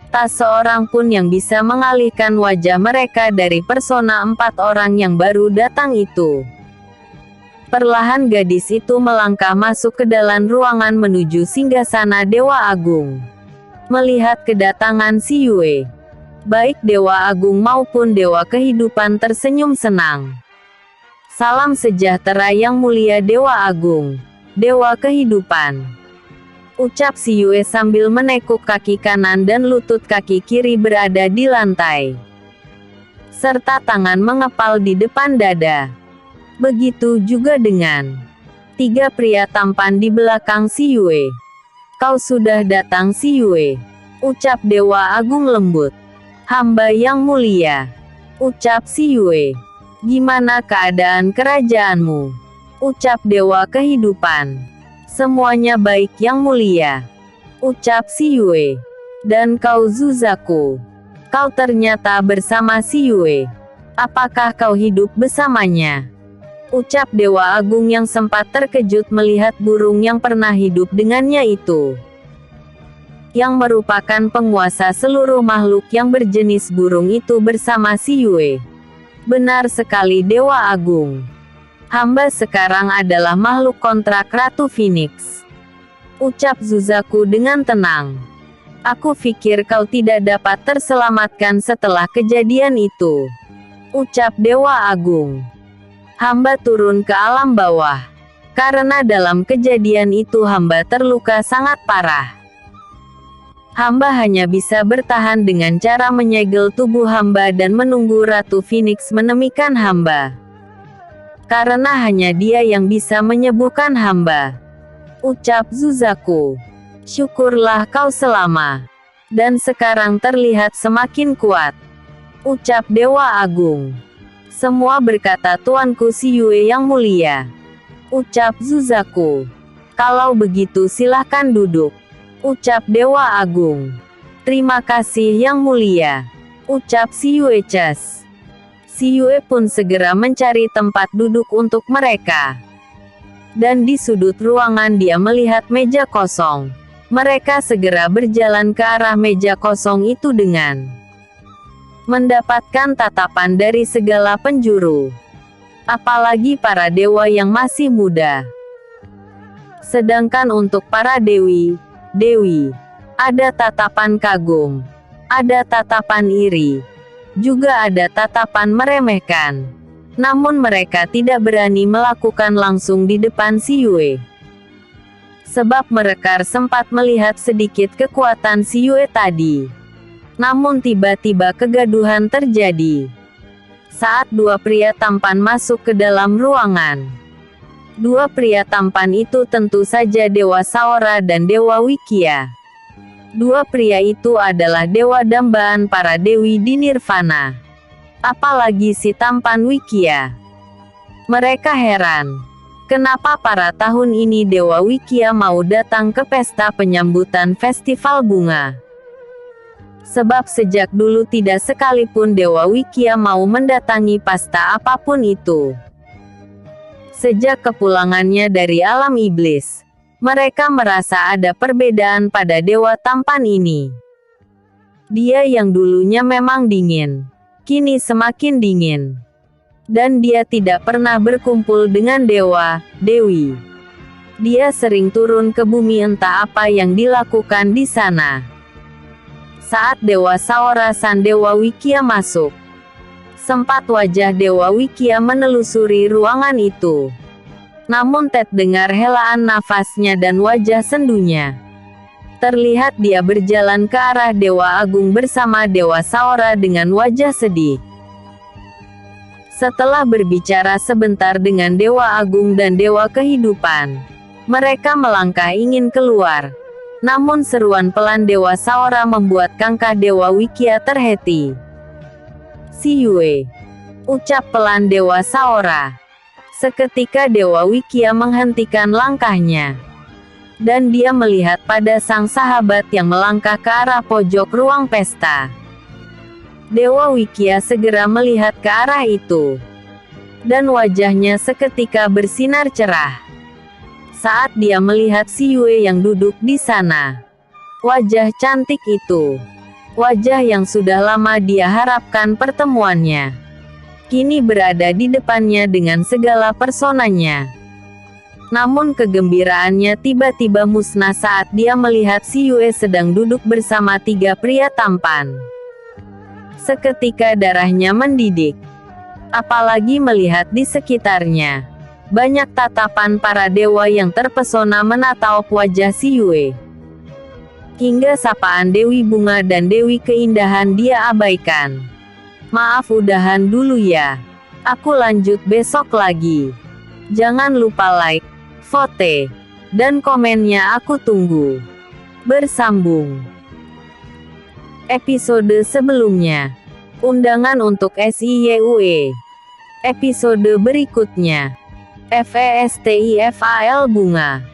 Tak seorang pun yang bisa mengalihkan wajah mereka dari persona 4 orang yang baru datang itu. Perlahan gadis itu melangkah masuk ke dalam ruangan menuju singgasana Dewa Agung. Melihat kedatangan si Yue, baik Dewa Agung maupun Dewa Kehidupan tersenyum senang. Salam sejahtera yang mulia Dewa Agung, Dewa Kehidupan. Ucap si Yue sambil menekuk kaki kanan dan lutut kaki kiri berada di lantai. Serta tangan mengepal di depan dada. Begitu juga dengan tiga pria tampan di belakang si Yue. Kau sudah datang si Yue. Ucap Dewa Agung lembut. Hamba yang mulia. Ucap si Yue. Gimana keadaan kerajaanmu? Ucap Dewa Kehidupan. Semuanya baik yang mulia. Ucap si Yue. Dan kau Suzaku. Kau ternyata bersama si Yue. Apakah kau hidup bersamanya? Ucap Dewa Agung yang sempat terkejut melihat burung yang pernah hidup dengannya itu. Yang merupakan penguasa seluruh makhluk yang berjenis burung itu bersama si Yue. Benar sekali Dewa Agung. Hamba sekarang adalah makhluk kontrak Ratu Phoenix. Ucap Suzaku dengan tenang. Aku pikir kau tidak dapat terselamatkan setelah kejadian itu. Ucap Dewa Agung. Hamba turun ke alam bawah. Karena dalam kejadian itu hamba terluka sangat parah. Hamba hanya bisa bertahan dengan cara menyegel tubuh hamba dan menunggu Ratu Phoenix menemukan hamba. Karena hanya dia yang bisa menyembuhkan hamba. Ucap Suzaku. Syukurlah kau selamat. Dan sekarang terlihat semakin kuat. Ucap Dewa Agung. Semua berkata Tuanku Si Yue yang mulia. Ucap Suzaku. Kalau begitu silahkan duduk. Ucap Dewa Agung. Terima kasih yang mulia. Ucap Si Yue Ches. Si Yue pun segera mencari tempat duduk untuk mereka. Dan di sudut ruangan dia melihat meja kosong. Mereka segera berjalan ke arah meja kosong itu dengan mendapatkan tatapan dari segala penjuru. Apalagi para dewa yang masih muda. Sedangkan untuk para dewi, ada tatapan kagum, ada tatapan iri, juga ada tatapan meremehkan. Namun mereka tidak berani melakukan langsung di depan Si Yue. Sebab mereka sempat melihat sedikit kekuatan Si Yue tadi. Namun tiba-tiba kegaduhan terjadi. Saat dua pria tampan masuk ke dalam ruangan. Dua pria tampan itu tentu saja Dewa Saora dan Dewa Wikia. Dua pria itu adalah dewa dambaan para dewi di Nirvana. Apalagi si tampan Wikia. Mereka heran. Kenapa para tahun ini Dewa Wikia mau datang ke pesta penyambutan festival bunga? Sebab sejak dulu tidak sekalipun Dewa Wikia mau mendatangi pesta apapun itu. Sejak kepulangannya dari alam iblis, mereka merasa ada perbedaan pada dewa tampan ini. Dia yang dulunya memang dingin, kini semakin dingin. Dan dia tidak pernah berkumpul dengan dewa-dewi. Dia sering turun ke bumi, entah apa yang dilakukan di sana. Saat Dewa Saora dan Dewa Wikia masuk, sempat wajah Dewa Wikia menelusuri ruangan itu. Namun Ted dengar helaan nafasnya dan wajah sendunya. Terlihat dia berjalan ke arah Dewa Agung bersama Dewa Saora dengan wajah sedih. Setelah berbicara sebentar dengan Dewa Agung dan Dewa Kehidupan, mereka melangkah ingin keluar. Namun seruan pelan Dewa Saora membuat kangkah Dewa Wikia terhenti. Si Yue. Ucap pelan Dewa Saora. Seketika Dewa Wikia menghentikan langkahnya. Dan dia melihat pada sang sahabat yang melangkah ke arah pojok ruang pesta. Dewa Wikia segera melihat ke arah itu. Dan wajahnya seketika bersinar cerah. Saat dia melihat Si Yue yang duduk di sana. Wajah cantik itu. Wajah yang sudah lama dia harapkan pertemuannya. Kini berada di depannya dengan segala personanya. Namun kegembiraannya tiba-tiba musnah saat dia melihat Si Yue sedang duduk bersama tiga pria tampan. Seketika darahnya mendidih. Apalagi melihat di sekitarnya. Banyak tatapan para dewa yang terpesona menatap wajah Si Yue. Hingga sapaan Dewi Bunga dan Dewi Keindahan dia abaikan. Maaf udahan dulu ya. Aku lanjut besok lagi. Jangan lupa like, vote, dan komennya aku tunggu. Bersambung. Episode sebelumnya. Undangan untuk SIYUE. Episode berikutnya. FESTIFAL Bunga.